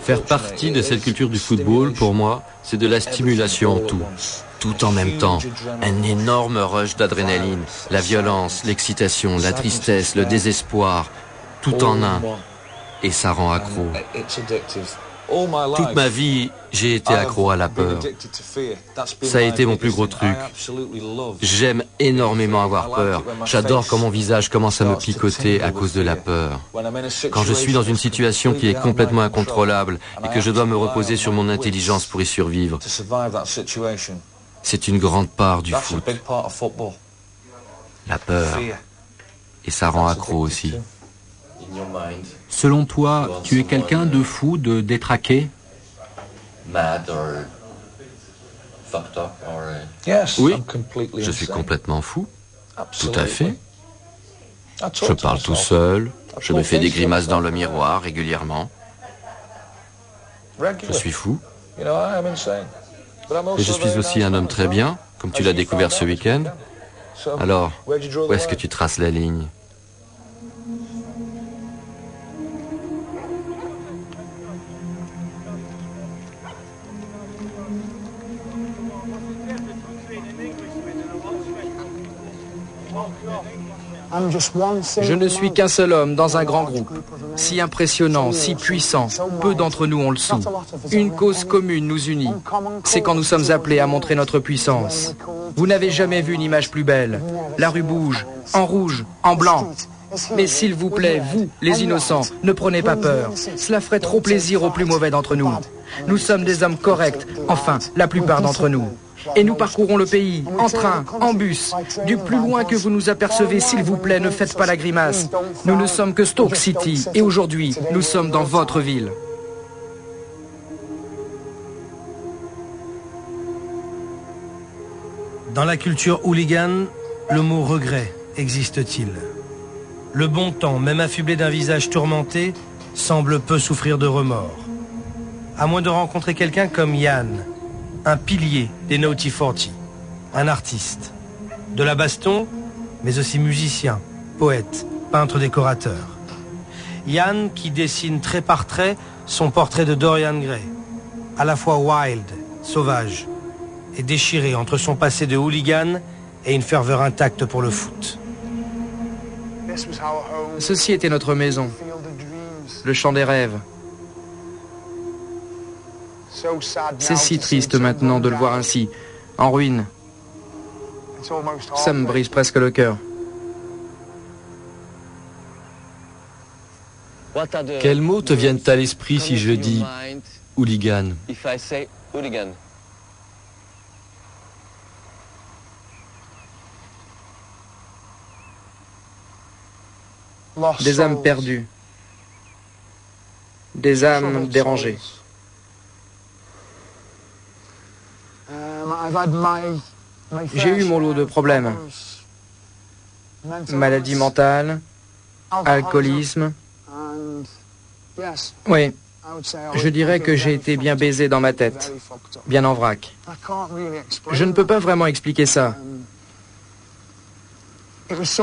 Faire partie de cette culture du football, pour moi, c'est de la stimulation en tout. Tout en même temps. Un énorme rush d'adrénaline, la violence, l'excitation, la tristesse, le désespoir, tout en un. Et ça rend accro. Toute ma vie, j'ai été accro à la peur. Ça a été mon plus gros truc. J'aime énormément avoir peur. J'adore quand mon visage commence à me picoter à cause de la peur. Quand je suis dans une situation qui est complètement incontrôlable et que je dois me reposer sur mon intelligence pour y survivre, c'est une grande part du foot. La peur. Et ça rend accro aussi. Selon toi, tu es quelqu'un de fou, de détraqué? Oui, je suis complètement fou. Tout à fait. Je parle tout seul. Je me fais des grimaces dans le miroir régulièrement. Je suis fou. Mais je suis aussi un homme très bien, comme tu l'as découvert ce week-end. Alors, où est-ce que tu traces la ligne ? Je ne suis qu'un seul homme dans un grand groupe, si impressionnant, si puissant, peu d'entre nous ont le sou. Une cause commune nous unit, c'est quand nous sommes appelés à montrer notre puissance. Vous n'avez jamais vu une image plus belle. La rue bouge, en rouge, en blanc. Mais s'il vous plaît, vous, les innocents, ne prenez pas peur. Cela ferait trop plaisir aux plus mauvais d'entre nous. Nous sommes des hommes corrects, enfin, la plupart d'entre nous. Et nous parcourons le pays, en train, en bus. Du plus loin que vous nous apercevez, s'il vous plaît, ne faites pas la grimace. Nous ne sommes que Stoke City, et aujourd'hui, nous sommes dans votre ville. Dans la culture hooligan, le mot regret existe-t-il? Le bon temps, même affublé d'un visage tourmenté, semble peu souffrir de remords. À moins de rencontrer quelqu'un comme Yann, un pilier des Naughty 40, un artiste. De la baston, mais aussi musicien, poète, peintre décorateur. Yann qui dessine trait par trait son portrait de Dorian Gray, à la fois wild, sauvage, et déchiré entre son passé de hooligan et une ferveur intacte pour le foot. Ceci était notre maison, le champ des rêves. C'est si triste maintenant de le voir ainsi, en ruine. Ça me brise presque le cœur. Quels mots te viennent à l'esprit si je dis hooligan? Des âmes perdues. Des âmes dérangées. J'ai eu mon lot de problèmes. Maladie mentale, alcoolisme. Oui, je dirais que j'ai été bien baisé dans ma tête, bien en vrac. Je ne peux pas vraiment expliquer ça.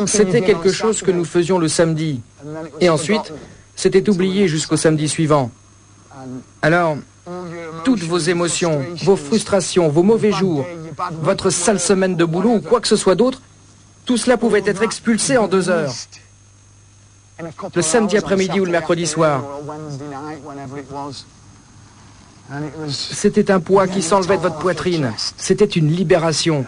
C'était quelque chose que nous faisions le samedi. Et ensuite, c'était oublié jusqu'au samedi suivant. Alors, toutes vos émotions, vos frustrations, vos mauvais jours, votre sale semaine de boulot ou quoi que ce soit d'autre, tout cela pouvait être expulsé en 2 heures. Le samedi après-midi ou le mercredi soir. C'était un poids qui s'enlevait de votre poitrine. C'était une libération.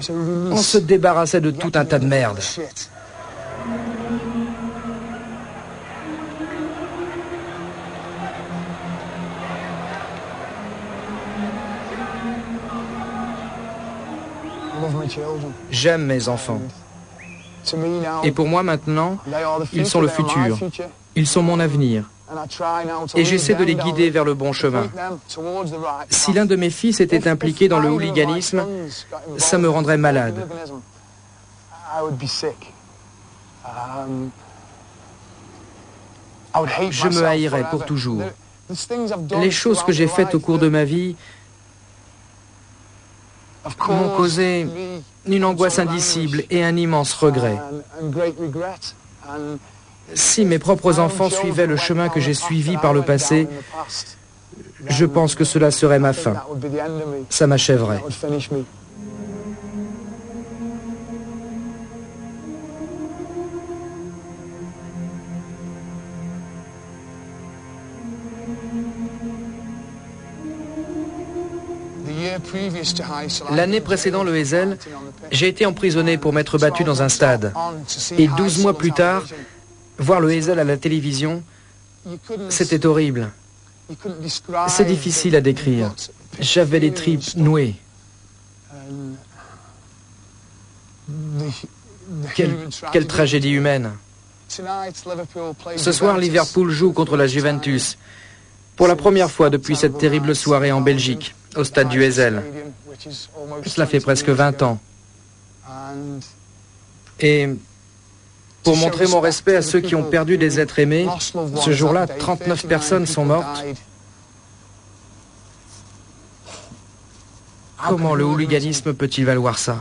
On se débarrassait de tout un tas de merde. J'aime mes enfants. Et pour moi maintenant, ils sont le futur. Ils sont mon avenir. Et j'essaie de les guider vers le bon chemin. Si l'un de mes fils était impliqué dans le hooliganisme, ça me rendrait malade. Je me haïrais pour toujours. Les choses que j'ai faites au cours de ma vie m'ont causé une angoisse indicible et un immense regret. Si mes propres enfants suivaient le chemin que j'ai suivi par le passé, je pense que cela serait ma fin. Ça m'achèverait. L'année précédant le Heysel, j'ai été emprisonné pour m'être battu dans un stade. Et 12 mois plus tard, voir le Heysel à la télévision, c'était horrible. C'est difficile à décrire. J'avais les tripes nouées. Quelle tragédie humaine. Ce soir, Liverpool joue contre la Juventus. Pour la première fois depuis cette terrible soirée en Belgique, au stade du Heysel. Cela fait presque 20 ans. Et pour montrer mon respect à ceux qui ont perdu des êtres aimés, ce jour-là, 39 personnes sont mortes. Comment le hooliganisme peut-il valoir ça?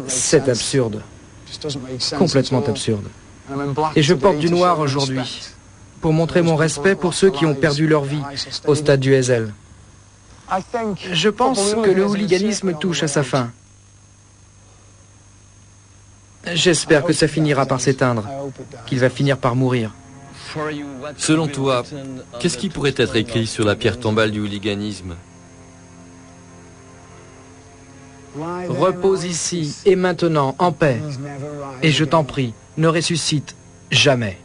C'est absurde. Complètement absurde. Et je porte du noir aujourd'hui, pour montrer mon respect pour ceux qui ont perdu leur vie au stade du Heysel. Je pense que le hooliganisme touche à sa fin. J'espère que ça finira par s'éteindre, qu'il va finir par mourir. Selon toi, qu'est-ce qui pourrait être écrit sur la pierre tombale du hooliganisme? Repose ici et maintenant en paix. Et je t'en prie, ne ressuscite jamais.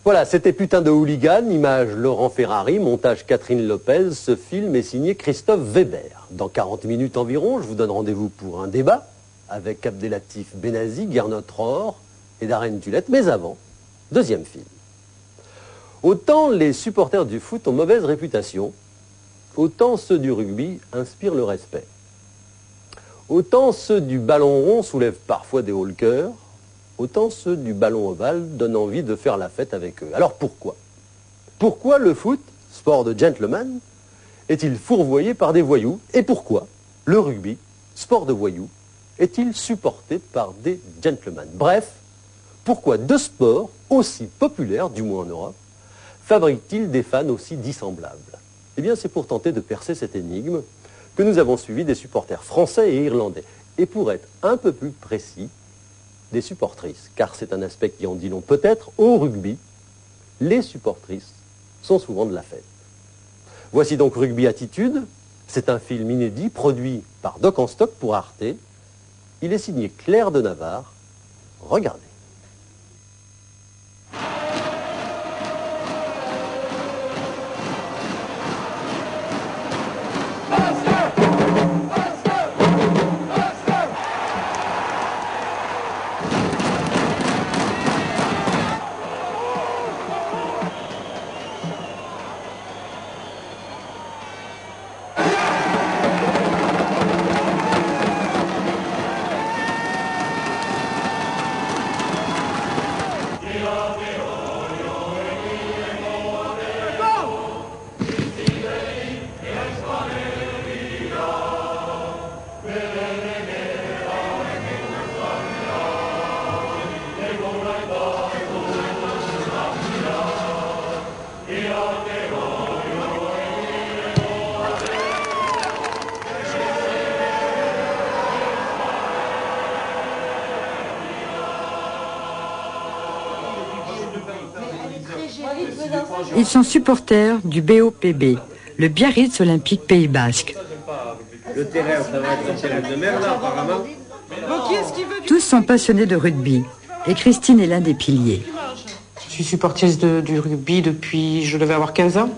Voilà, c'était Putain de hooligan, image Laurent Ferrari, montage Catherine Lopez. Ce film est signé Christophe Weber. Dans 40 minutes environ, je vous donne rendez-vous pour un débat avec Abdelatif Benazi, Gernot Rohr et Darren Tulette. Mais avant, deuxième film. Autant les supporters du foot ont mauvaise réputation, autant ceux du rugby inspirent le respect. Autant ceux du ballon rond soulèvent parfois des hauts le cœur, autant ceux du ballon ovale donnent envie de faire la fête avec eux. Alors pourquoi? Pourquoi le foot, sport de gentleman, est-il fourvoyé par des voyous? Et pourquoi le rugby, sport de voyous, est-il supporté par des gentlemen? Bref, pourquoi deux sports aussi populaires, du moins en Europe, fabriquent-ils des fans aussi dissemblables? Eh bien, c'est pour tenter de percer cette énigme que nous avons suivi des supporters français et irlandais. Et pour être un peu plus précis, des supportrices, car c'est un aspect qui en dit long. Peut-être au rugby, les supportrices sont souvent de la fête. Voici donc Rugby Attitude. C'est un film inédit produit par Doc en Stock pour Arte. Il est signé Claire de Navarre. Regardez. Ils sont supporters du BOPB, le Biarritz Olympique Pays Basque. Le terrain, ça va être un terrain de mer, là, apparemment. Tous sont passionnés de rugby, et Christine est l'un des piliers. Je suis supportrice du rugby depuis, je devais avoir 15 ans.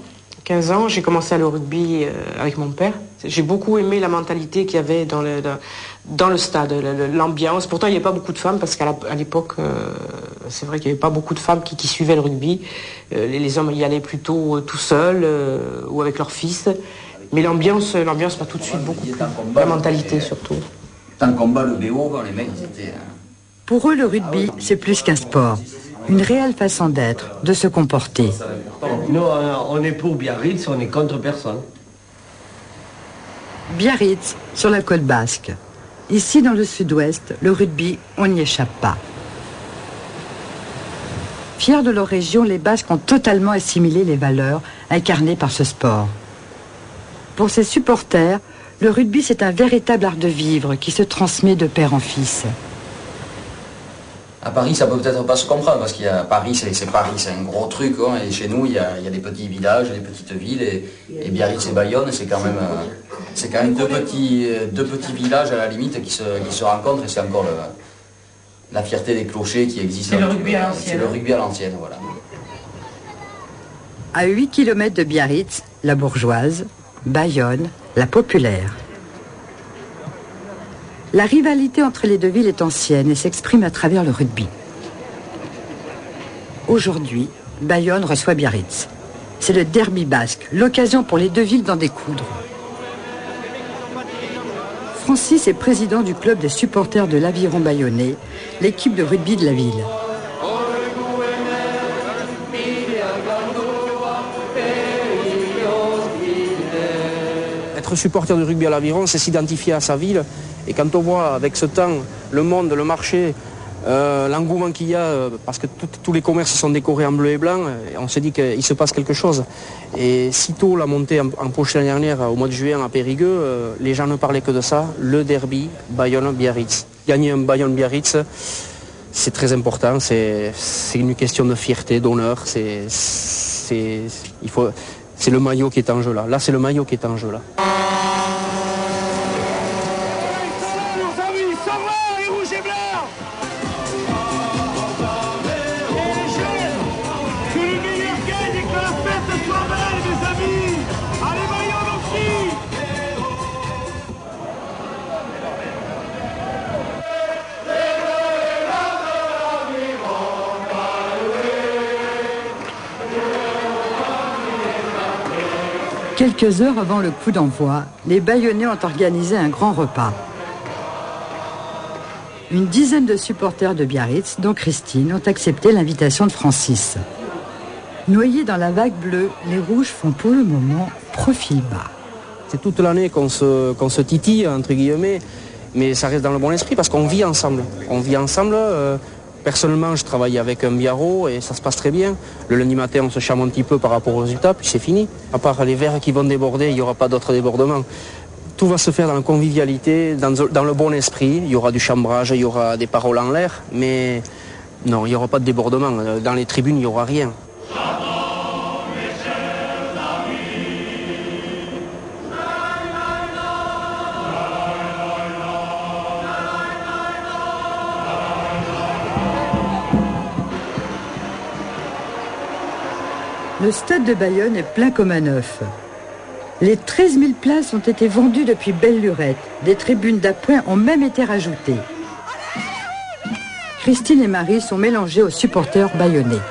15 ans, j'ai commencé à le rugby avec mon père. J'ai beaucoup aimé la mentalité qu'il y avait dans le stade, l'ambiance. Pourtant, il n'y avait pas beaucoup de femmes, parce qu'à l'époque, c'est vrai qu'il n'y avait pas beaucoup de femmes qui suivaient le rugby. Les hommes y allaient plutôt tout seuls ou avec leurs fils. Mais l'ambiance m'a tout de suite beaucoup plu. La mentalité, surtout. Tant qu'on bat le BO, les mecs, c'était... Pour eux, le rugby, c'est plus qu'un sport. Une réelle façon d'être, de se comporter. Nous, on est pour Biarritz, on est contre personne. Biarritz, sur la côte basque. Ici, dans le sud-ouest, le rugby, on n'y échappe pas. Fiers de leur région, les Basques ont totalement assimilé les valeurs incarnées par ce sport. Pour ces supporters, Le rugby, c'est un véritable art de vivre qui se transmet de père en fils. À Paris, ça peut peut-être pas se comprendre, parce qu'il y a Paris, c'est Paris, c'est un gros truc, hein, et chez nous, il y a des petits villages, des petites villes, et Biarritz et Bayonne, c'est quand même deux petits villages à la limite qui se rencontrent, et c'est encore la fierté des clochers qui existent. C'est le rugby à l'ancienne. C'est le rugby à l'ancienne, voilà. À 8 km de Biarritz, la bourgeoise, Bayonne, la populaire. La rivalité entre les deux villes est ancienne et s'exprime à travers le rugby. Aujourd'hui, Bayonne reçoit Biarritz. C'est le derby basque, l'occasion pour les deux villes d'en découdre. Francis est président du club des supporters de l'Aviron bayonnais, l'équipe de rugby de la ville. Être supporter du rugby à l'Aviron, c'est s'identifier à sa ville. Et quand on voit avec ce temps, le monde, le marché, l'engouement qu'il y a, parce que tous les commerces sont décorés en bleu et blanc, on se dit qu'il se passe quelque chose. Et sitôt la montée en poche l'année dernière, au mois de juin à Périgueux, les gens ne parlaient que de ça, le derby Bayonne-Biarritz. Gagner un Bayonne-Biarritz, c'est très important, c'est une question de fierté, d'honneur, c'est le maillot qui est en jeu là. Là, c'est le maillot qui est en jeu là. Quelques heures avant le coup d'envoi, les Bayonnais ont organisé un grand repas. Une dizaine de supporters de Biarritz, dont Christine, ont accepté l'invitation de Francis. Noyés dans la vague bleue, les Rouges font pour le moment profil bas. C'est toute l'année qu'on se titille, entre guillemets, mais ça reste dans le bon esprit parce qu'on vit ensemble. On vit ensemble. Personnellement, je travaille avec un biarro et ça se passe très bien. Le lundi matin, on se charme un petit peu par rapport aux résultats, puis c'est fini. À part les verres qui vont déborder, il n'y aura pas d'autres débordements. Tout va se faire dans la convivialité, dans le bon esprit. Il y aura du chambrage, il y aura des paroles en l'air, mais non, il n'y aura pas de débordement. Dans les tribunes, il n'y aura rien. Le stade de Bayonne est plein comme un œuf. Les 13 000 places ont été vendues depuis belle lurette. Des tribunes d'appoint ont même été rajoutées. Christine et Marie sont mélangées aux supporters bayonnais.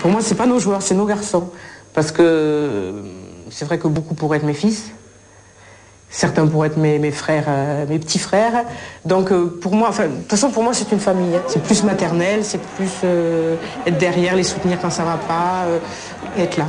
Pour moi, c'est pas nos joueurs, c'est nos garçons. Parce que c'est vrai que beaucoup pourraient être mes fils. Certains pourraient être mes frères, mes petits frères. Donc pour moi, de toute façon, pour moi, c'est une famille. C'est plus maternel, c'est plus être derrière, les soutenir quand ça va pas, être là.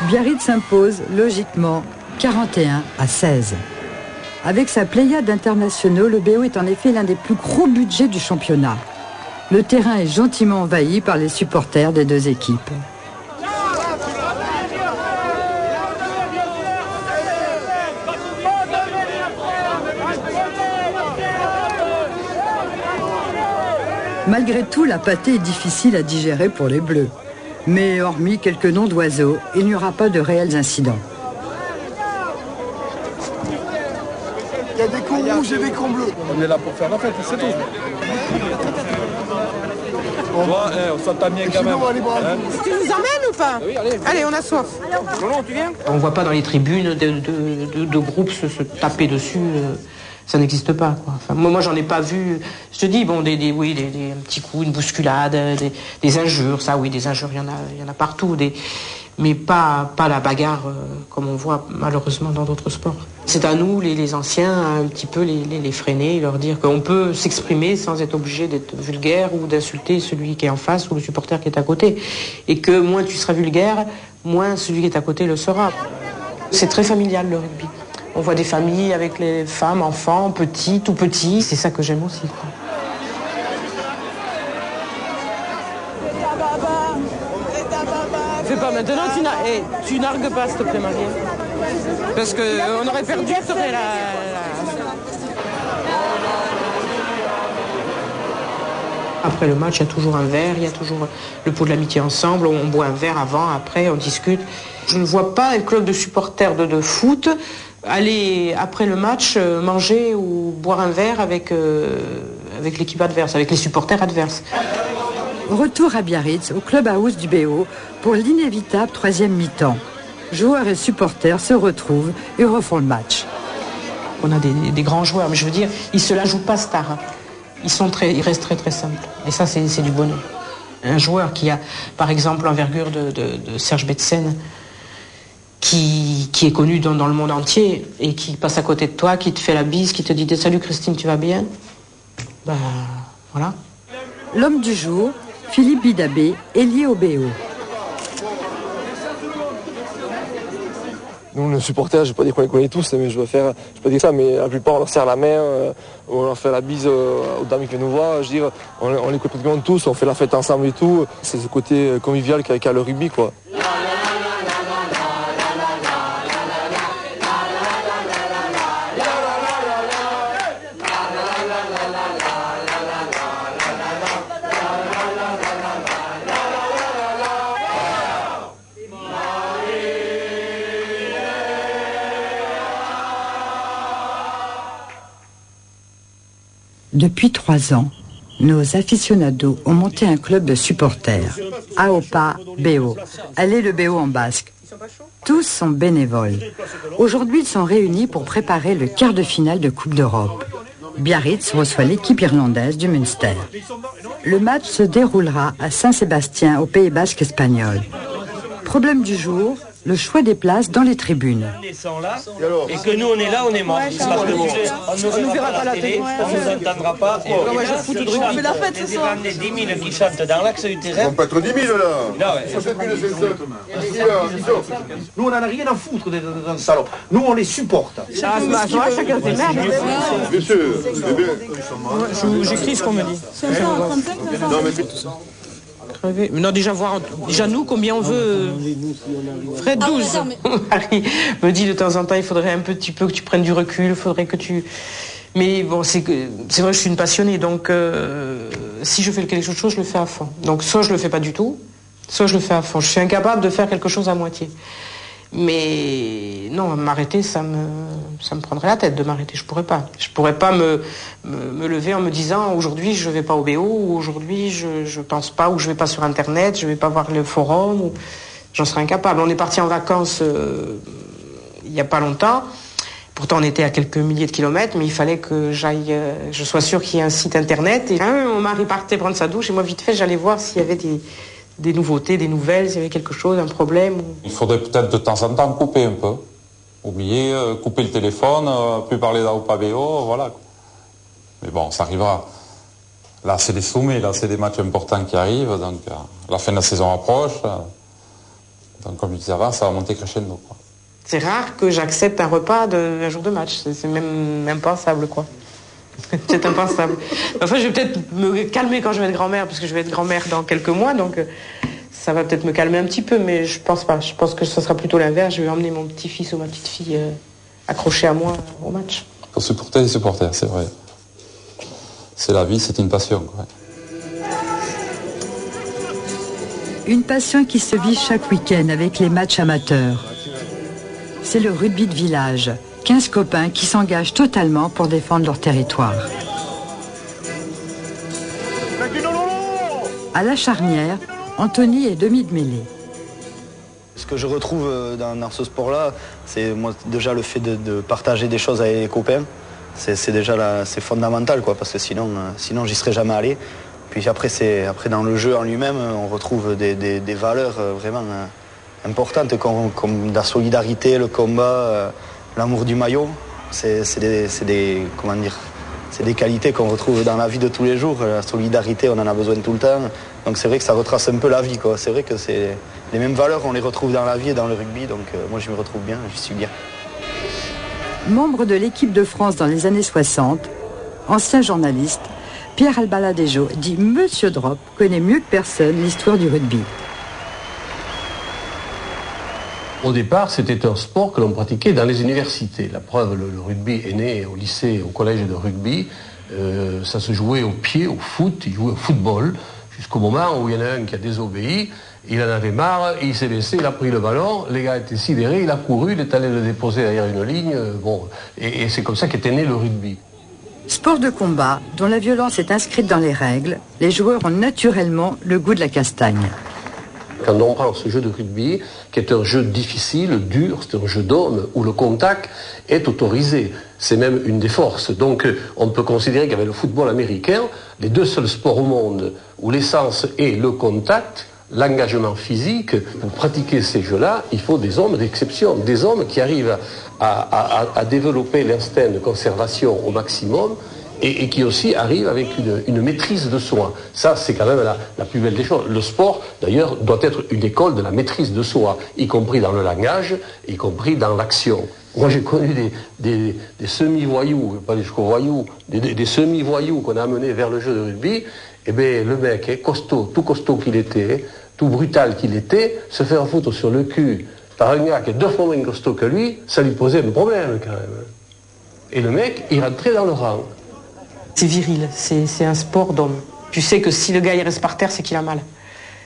Biarritz s'impose logiquement 41-16. Avec sa pléiade d'internationaux, le BO est en effet l'un des plus gros budgets du championnat. Le terrain est gentiment envahi par les supporters des deux équipes. Malgré tout, la pâtée est difficile à digérer pour les Bleus. Mais hormis quelques noms d'oiseaux, il n'y aura pas de réels incidents. Il y a des cons rouges et des cons bleus. On est là pour faire la fête, c'est tout. Toi, on s'entend bien quand même. Tu nous emmènes ou pas. Oui, allez, on a soif. Non, tu viens? On voit pas dans les tribunes de groupes se taper dessus. Ça n'existe pas, quoi. Enfin, moi, j'en ai pas vu. Je te dis, bon, des petits coups, une bousculade, des injures. Ça, oui, des injures, il y en a partout. Mais pas la bagarre comme on voit malheureusement dans d'autres sports. C'est à nous, les anciens, un petit peu les freiner, leur dire qu'on peut s'exprimer sans être obligé d'être vulgaire ou d'insulter celui qui est en face ou le supporter qui est à côté. Et que moins tu seras vulgaire, moins celui qui est à côté le sera. C'est très familial, le rugby. On voit des familles avec les femmes, enfants, petits, tout petits. C'est ça que j'aime aussi, quoi. Fais pas maintenant, tu nargues pas, s'il te plaît, Marie. Parce qu'on aurait perdu, tu aurais la... Après le match, il y a toujours un verre, il y a toujours le pot de l'amitié ensemble, on boit un verre avant, après, on discute. Je ne vois pas un club de supporters de foot aller, après le match, manger ou boire un verre avec l'équipe adverse, avec les supporters adverses. Retour à Biarritz, au club house du BO, pour l'inévitable troisième mi-temps. Joueurs et supporters se retrouvent et refont le match. On a des grands joueurs, mais je veux dire, ils se la jouent pas star. Hein. Ils restent très très simples. Et ça, c'est du bonheur. Un joueur qui a, par exemple, l'envergure de Serge Betsen, qui est connu dans le monde entier, et qui passe à côté de toi, qui te fait la bise, qui te dit « Salut Christine, tu vas bien ?» Ben, voilà. L'homme du jour, Philippe Bidabé, est lié au BO. Nous, nos supporters, je ne vais pas dire qu'on les connaît tous, mais je peux dire ça, mais la plupart, on leur serre la main, on leur fait la bise aux dames qui viennent nous voir. Je veux dire, on les connaît pratiquement tous, on fait la fête ensemble et tout. C'est ce côté convivial qu'a le rugby, quoi. Depuis 3 ans, nos aficionados ont monté un club de supporters, AOPA BO. Allez le BO en basque. Tous sont bénévoles. Aujourd'hui, ils sont réunis pour préparer le quart de finale de Coupe d'Europe. Biarritz reçoit l'équipe irlandaise du Munster. Le match se déroulera à Saint-Sébastien, au Pays basque espagnol. Problème du jour, le choix des places dans les tribunes. Et que nous on est là, on est morts. Parce que on nous verra pas la télé, on nous entendra pas. Et on fait la fête ce soir. Des 10 000 qui chantent dans l'axe du terrain. On peut être 10 000 là. Non, nous on en a rien à foutre dans le salon. Nous on les supporte. Chacun ses mères. Bien sûr. J'écris ce qu'on me dit. Non mais Mais non, déjà nous, combien on veut. Fred 12. Marie me dit de temps en temps, il faudrait un petit peu que tu prennes du recul, il faudrait que tu... Mais bon, c'est vrai que je suis une passionnée, donc si je fais quelque chose, je le fais à fond. Donc soit je le fais pas du tout, soit je le fais à fond. Je suis incapable de faire quelque chose à moitié. Mais non, m'arrêter, ça me prendrait la tête de m'arrêter. Je pourrais pas me lever en me disant aujourd'hui je vais pas au BO, ou aujourd'hui je pense pas, ou je vais pas sur internet, je vais pas voir le forum, ou... J'en serais incapable. On est parti en vacances il y a pas longtemps. Pourtant on était à quelques milliers de kilomètres, mais il fallait que je sois sûre qu'il y ait un site internet. Et mon mari partait prendre sa douche et moi vite fait j'allais voir s'il y avait des nouveautés, des nouvelles, s'il y avait quelque chose, un problème. Il faudrait peut-être de temps en temps couper un peu. Oublier, couper le téléphone, plus parler d'AOPA BO, voilà. Mais bon, ça arrivera. Là, c'est des sommets, là, c'est des matchs importants qui arrivent, donc la fin de la saison approche. Donc, comme je disais avant, ça va monter crescendo, quoi. C'est rare que j'accepte un repas un jour de match. C'est même impensable, quoi. C'est impensable. Enfin, je vais peut-être me calmer quand je vais être grand-mère, parce que je vais être grand-mère dans quelques mois, donc ça va peut-être me calmer un petit peu, mais je pense pas. Je pense que ce sera plutôt l'inverse. Je vais emmener mon petit-fils ou ma petite-fille accrochés à moi au match. Pour supporter les supporters, c'est vrai. C'est la vie, c'est une passion, quoi. Une passion qui se vit chaque week-end avec les matchs amateurs. C'est le rugby de village. 15 copains qui s'engagent totalement pour défendre leur territoire. À la charnière, Anthony est demi de mêlée. Ce que je retrouve dans ce sport-là, c'est moi déjà le fait de partager des choses avec les copains. C'est déjà c'est fondamental, quoi, parce que sinon j'y serais jamais allé. Puis après dans le jeu en lui-même, on retrouve des valeurs vraiment importantes comme la solidarité, le combat, l'amour du maillot. C'est des qualités qu'on retrouve dans la vie de tous les jours. La solidarité, on en a besoin tout le temps. Donc c'est vrai que ça retrace un peu la vie, quoi. C'est vrai que les mêmes valeurs, on les retrouve dans la vie et dans le rugby. Donc moi, je me retrouve bien, j'y suis bien. Membre de l'équipe de France dans les années 60, ancien journaliste, Pierre Albaladejo, dit Monsieur Drop, connaît mieux que personne l'histoire du rugby. Au départ, c'était un sport que l'on pratiquait dans les universités. La preuve, le rugby est né au lycée, au collège de rugby. Ça se jouait au pied, au foot, il jouait au football, jusqu'au moment où il y en a un qui a désobéi, il en avait marre, il s'est baissé, il a pris le ballon, les gars étaient sidérés, il a couru, il est allé le déposer derrière une ligne, et c'est comme ça qu'était né le rugby. Sport de combat, dont la violence est inscrite dans les règles, les joueurs ont naturellement le goût de la castagne. Quand on prend ce jeu de rugby, qui est un jeu difficile, dur, c'est un jeu d'homme, où le contact est autorisé. C'est même une des forces. Donc on peut considérer qu'avec le football américain, les deux seuls sports au monde où l'essence est le contact, l'engagement physique, pour pratiquer ces jeux-là, il faut des hommes d'exception, des hommes qui arrivent à développer l'instinct de conservation au maximum, et qui aussi arrive avec une maîtrise de soi. Ça, c'est quand même la plus belle des choses. Le sport, d'ailleurs, doit être une école de la maîtrise de soi, y compris dans le langage, y compris dans l'action. Moi, j'ai connu des semi-voyous, pas des voyous, des semi-voyous qu'on a amenés vers le jeu de rugby. Eh bien, le mec, costaud, tout costaud qu'il était, tout brutal qu'il était, se faire foutre sur le cul par un gars qui est 2 fois moins costaud que lui, ça lui posait un problème, quand même. Et le mec, il rentrait dans le rang. C'est viril, c'est un sport d'homme. Tu sais que si le gars il reste par terre, c'est qu'il a mal.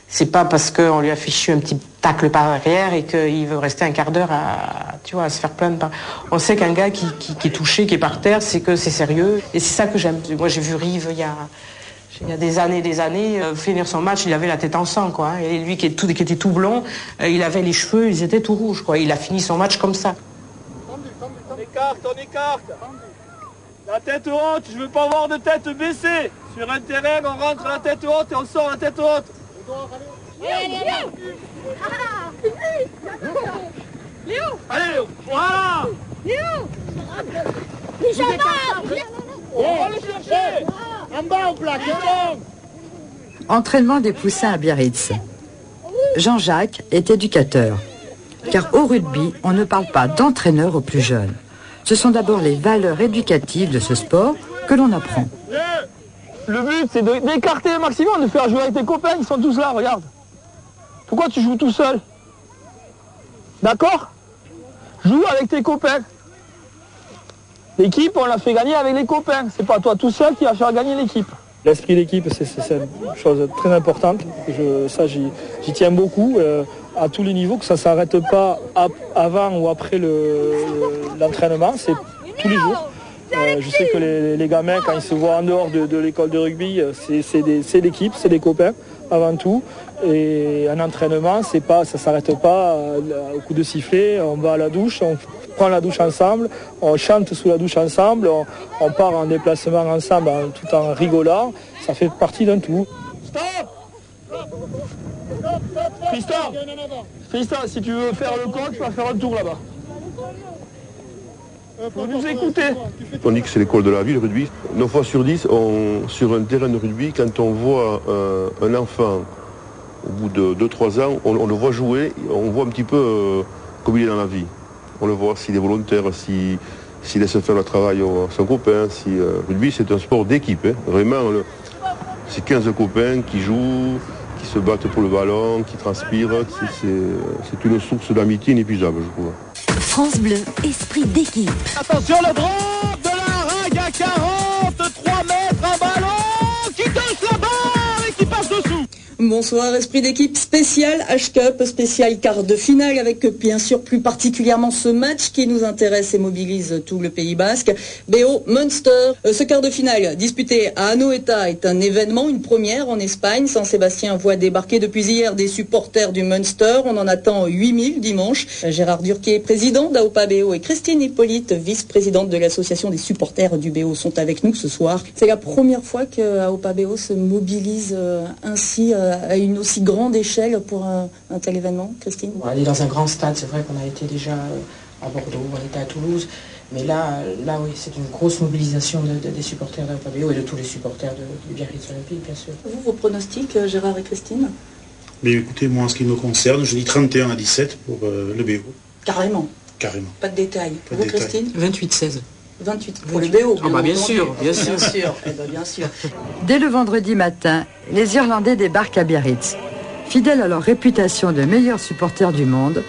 C'est pas parce qu'on lui a fichu un petit tacle par arrière et qu'il veut rester un quart d'heure à se faire plaindre. On sait qu'un gars qui est touché, qui est par terre, c'est que c'est sérieux. Et c'est ça que j'aime. Moi j'ai vu Rive il y a des années, finir son match, il avait la tête en sang, quoi. Et lui qui était tout blond, il avait les cheveux, ils étaient tout rouges, quoi. Il a fini son match comme ça. On écarte. La tête haute, je veux pas avoir de tête baissée. Sur un terrain, on rentre la tête haute et on sort la tête haute. Léo, allez, voilà. Léo, on va le chercher. En bas, on plaque. Entraînement des poussins à Biarritz. Jean-Jacques est éducateur. Car au rugby, on ne parle pas d'entraîneur aux plus jeunes. Ce sont d'abord les valeurs éducatives de ce sport que l'on apprend. Le but, c'est d'écarter le maximum, de faire jouer avec tes copains, ils sont tous là, regarde. Pourquoi tu joues tout seul? D'accord? Joue avec tes copains. L'équipe, on l'a fait gagner avec les copains. C'est pas toi tout seul qui va faire gagner l'équipe. L'esprit d'équipe, c'est une chose très importante. Ça, j'y tiens beaucoup. À tous les niveaux, que ça ne s'arrête pas avant ou après l'entraînement, c'est tous les jours. Je sais que les gamins, quand ils se voient en dehors de l'école de rugby, c'est l'équipe, c'est les copains avant tout. Et un entraînement, ça ne s'arrête pas au coup de sifflet, on va à la douche, on prend la douche ensemble, on chante sous la douche ensemble, on part en déplacement ensemble tout en rigolant, ça fait partie d'un tout. Tristan, si tu veux faire le compte, tu vas faire un tour là-bas. Faut nous écouter. On dit que c'est l'école de la vie, le rugby. 9 fois sur 10, sur un terrain de rugby, quand on voit un enfant au bout de 2-3 ans, on le voit jouer, on voit un petit peu comme il est dans la vie. On le voit s'il est volontaire, s'il laisse faire le travail à son copain. Rugby, c'est un sport d'équipe. Hein. Vraiment, c'est 15 copains qui jouent, qui se battent pour le ballon, qui transpirent. C'est une source d'amitié inépuisable, je crois. France Bleu, esprit d'équipe. Attention, le drop de la rague à 43 mètres, un ballon qui touche la barre et qui passe dessous. Bonsoir, esprit d'équipe spécial H-Cup, spécial quart de finale avec bien sûr plus particulièrement ce match qui nous intéresse et mobilise tout le Pays Basque. BO Munster. Ce quart de finale disputé à Anoeta est un événement, une première en Espagne. Saint-Sébastien voit débarquer depuis hier des supporters du Munster. On en attend 8000 dimanche. Gérard Durquet, président d'AOPA BO, et Christine Hippolyte, vice-présidente de l'association des supporters du BO, sont avec nous ce soir. C'est la première fois que AOPA BO se mobilise ainsi à une aussi grande échelle pour un tel événement, Christine? On est dans un grand stade, c'est vrai qu'on a été déjà à Bordeaux, on était à Toulouse, mais là oui, c'est une grosse mobilisation des supporters d'AOPA BO et de tous les supporters du Biarritz Olympique, bien sûr. Vous, vos pronostics, Gérard et Christine? Mais écoutez, moi en ce qui me concerne, je dis 31-17 pour le BO. Carrément? Carrément. Pas de détails. Pas vous, de détails. Christine? 28-16. 28 pour le BO. Ah bah bien sûr, bien sûr. Bien sûr, eh ben bien sûr. Dès le vendredi matin, les Irlandais débarquent à Biarritz. Fidèles à leur réputation de meilleurs supporters du monde,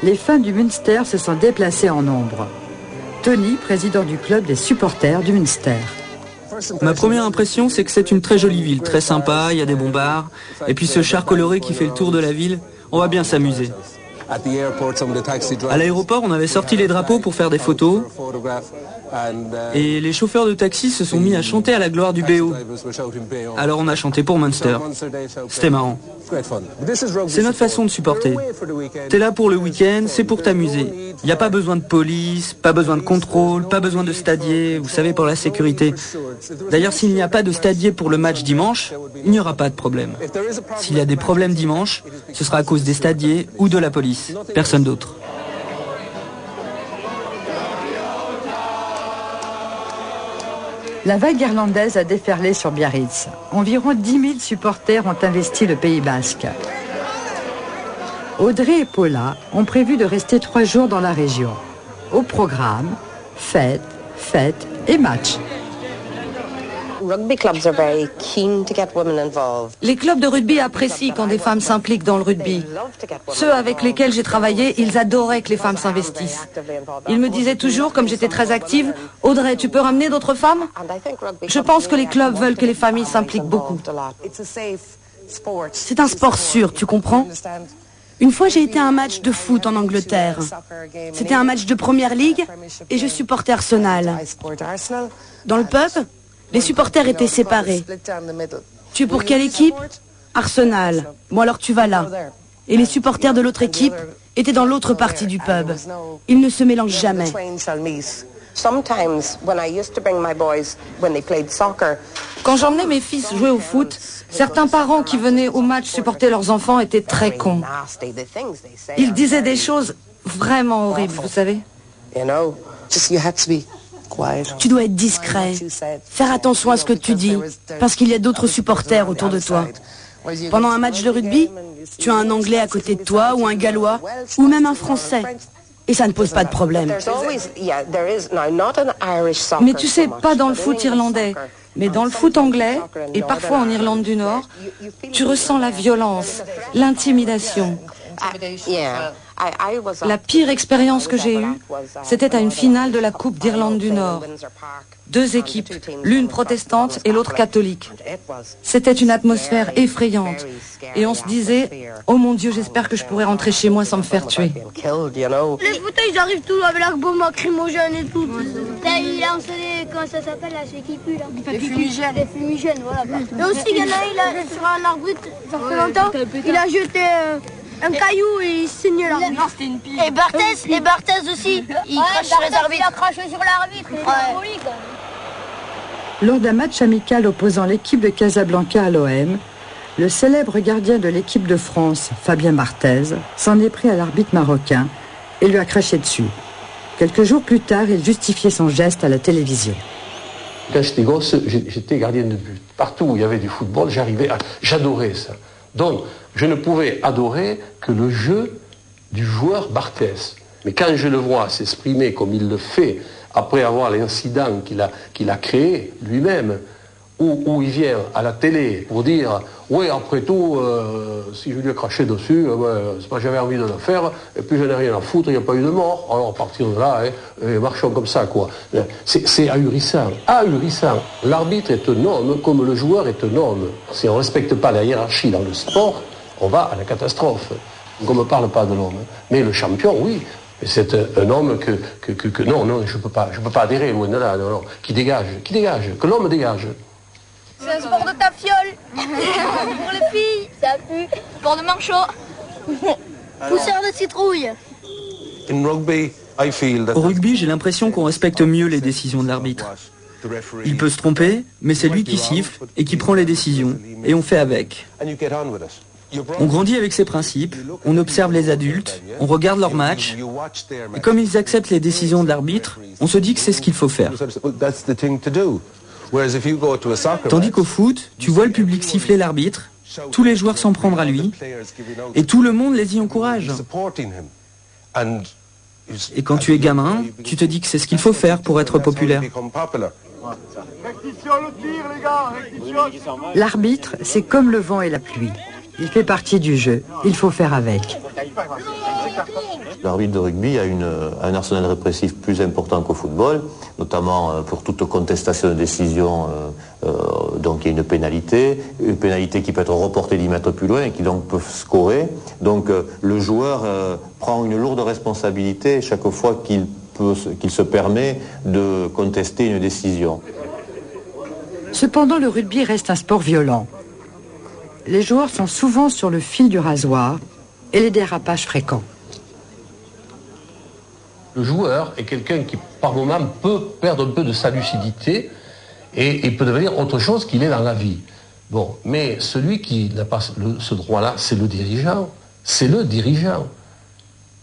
les fans du Munster se sont déplacés en nombre. Tony, président du club des supporters du Munster. Ma première impression, c'est que c'est une très jolie ville, très sympa, il y a des bons bars, et puis ce char coloré qui fait le tour de la ville, on va bien s'amuser. À l'aéroport, on avait sorti les drapeaux pour faire des photos, et les chauffeurs de taxi se sont mis à chanter à la gloire du BO. Alors on a chanté pour Munster. C'était marrant. C'est notre façon de supporter. T'es là pour le week-end, c'est pour t'amuser. Il n'y a pas besoin de police, pas besoin de contrôle, pas besoin de stadier, vous savez, pour la sécurité. D'ailleurs, s'il n'y a pas de stadier pour le match dimanche, il n'y aura pas de problème. S'il y a des problèmes dimanche, ce sera à cause des stadiers ou de la police. Personne d'autre. La vague irlandaise a déferlé sur Biarritz. Environ 10 000 supporters ont investi le Pays Basque. Audrey et Paula ont prévu de rester 3 jours dans la région. Au programme, fêtes et matchs. Les clubs de rugby apprécient quand des femmes s'impliquent dans le rugby. Ceux avec lesquels j'ai travaillé, ils adoraient que les femmes s'investissent. Ils me disaient toujours, comme j'étais très active, « Audrey, tu peux ramener d'autres femmes ?» Je pense que les clubs veulent que les familles s'impliquent beaucoup. C'est un sport sûr, tu comprends ? Une fois, j'ai été à un match de foot en Angleterre. C'était un match de Première Ligue et je supportais Arsenal. Dans le pub, les supporters étaient séparés. Tu es pour quelle équipe? Arsenal. Bon alors tu vas là. Et les supporters de l'autre équipe étaient dans l'autre partie du pub. Ils ne se mélangent jamais. Quand j'emmenais mes fils jouer au foot, certains parents qui venaient au match supporter leurs enfants étaient très cons. Ils disaient des choses vraiment horribles, vous savez. Tu dois être discret, faire attention à ce que tu dis, parce qu'il y a d'autres supporters autour de toi. Pendant un match de rugby, tu as un Anglais à côté de toi, ou un Gallois, ou même un Français. Et ça ne pose pas de problème. Mais tu sais, pas dans le foot irlandais, mais dans le foot anglais, et parfois en Irlande du Nord, tu ressens la violence, l'intimidation. La pire expérience que j'ai eue, c'était à une finale de la Coupe d'Irlande du Nord. 2 équipes, l'une protestante et l'autre catholique. C'était une atmosphère effrayante. Et on se disait, oh mon Dieu, j'espère que je pourrai rentrer chez moi sans me faire tuer. Les fouteux, ils arrivent tous avec la bombe lacrymogène et tout. Il a lancé, comment ça s'appelle là, c'est qui pue là? Des fumigènes. Des fumigènes, voilà. Et aussi, il y en a, sur un arbitre, ça fait longtemps, il a jeté un caillou et il signe l'arbitre. Non, c'était une pile. Et Barthez aussi, il crache sur les arbitres. Il a craché sur l'arbitre, il est symbolique. Lors d'un match amical opposant l'équipe de Casablanca à l'OM, le célèbre gardien de l'équipe de France, Fabien Barthez, s'en est pris à l'arbitre marocain et lui a craché dessus. Quelques jours plus tard, il justifiait son geste à la télévision. Quand j'étais gosse, j'étais gardien de but. Partout où il y avait du football, j'adorais ça. Donc, je ne pouvais adorer que le jeu du joueur Barthez. Mais quand je le vois s'exprimer comme il le fait, après avoir l'incident qu'il a créé lui-même, où il vient à la télé pour dire « Oui, après tout, si je lui ai craché dessus, c'est pas j'avais envie de le faire, et puis je n'ai rien à foutre, il n'y a pas eu de mort. » Alors à partir de là, marchons comme ça, quoi. C'est ahurissant, ahurissant. L'arbitre est un homme comme le joueur est un homme. Si on ne respecte pas la hiérarchie dans le sport, on va à la catastrophe. On ne parle pas de l'homme. Mais le champion, oui. C'est un homme que non, je peux pas adhérer, loin de là, non. Qui dégage, que l'homme dégage. C'est un sport de tafiole. Pour les filles, ça pue. Sport de manchot. Pousseur de citrouille. Au rugby, j'ai l'impression qu'on respecte mieux les décisions de l'arbitre. Il peut se tromper, mais c'est lui qui siffle et qui prend les décisions. Et on fait avec. On grandit avec ces principes, on observe les adultes, on regarde leurs matchs, et comme ils acceptent les décisions de l'arbitre, on se dit que c'est ce qu'il faut faire. Tandis qu'au foot, tu vois le public siffler l'arbitre, tous les joueurs s'en prendre à lui, et tout le monde les y encourage. Et quand tu es gamin, tu te dis que c'est ce qu'il faut faire pour être populaire. L'arbitre, c'est comme le vent et la pluie. Il fait partie du jeu, il faut faire avec. L'arbitre de rugby a un arsenal répressif plus important qu'au football, notamment pour toute contestation de décision, donc il y a une pénalité qui peut être reportée 10 mètres plus loin et qui donc peut scorer. Donc le joueur prend une lourde responsabilité chaque fois qu'il se permet de contester une décision. Cependant, le rugby reste un sport violent. Les joueurs sont souvent sur le fil du rasoir et les dérapages fréquents. Le joueur est quelqu'un qui, par moments, peut perdre un peu de sa lucidité et peut devenir autre chose qu'il est dans la vie. Bon, mais celui qui n'a pas ce droit-là, c'est le dirigeant. C'est le dirigeant.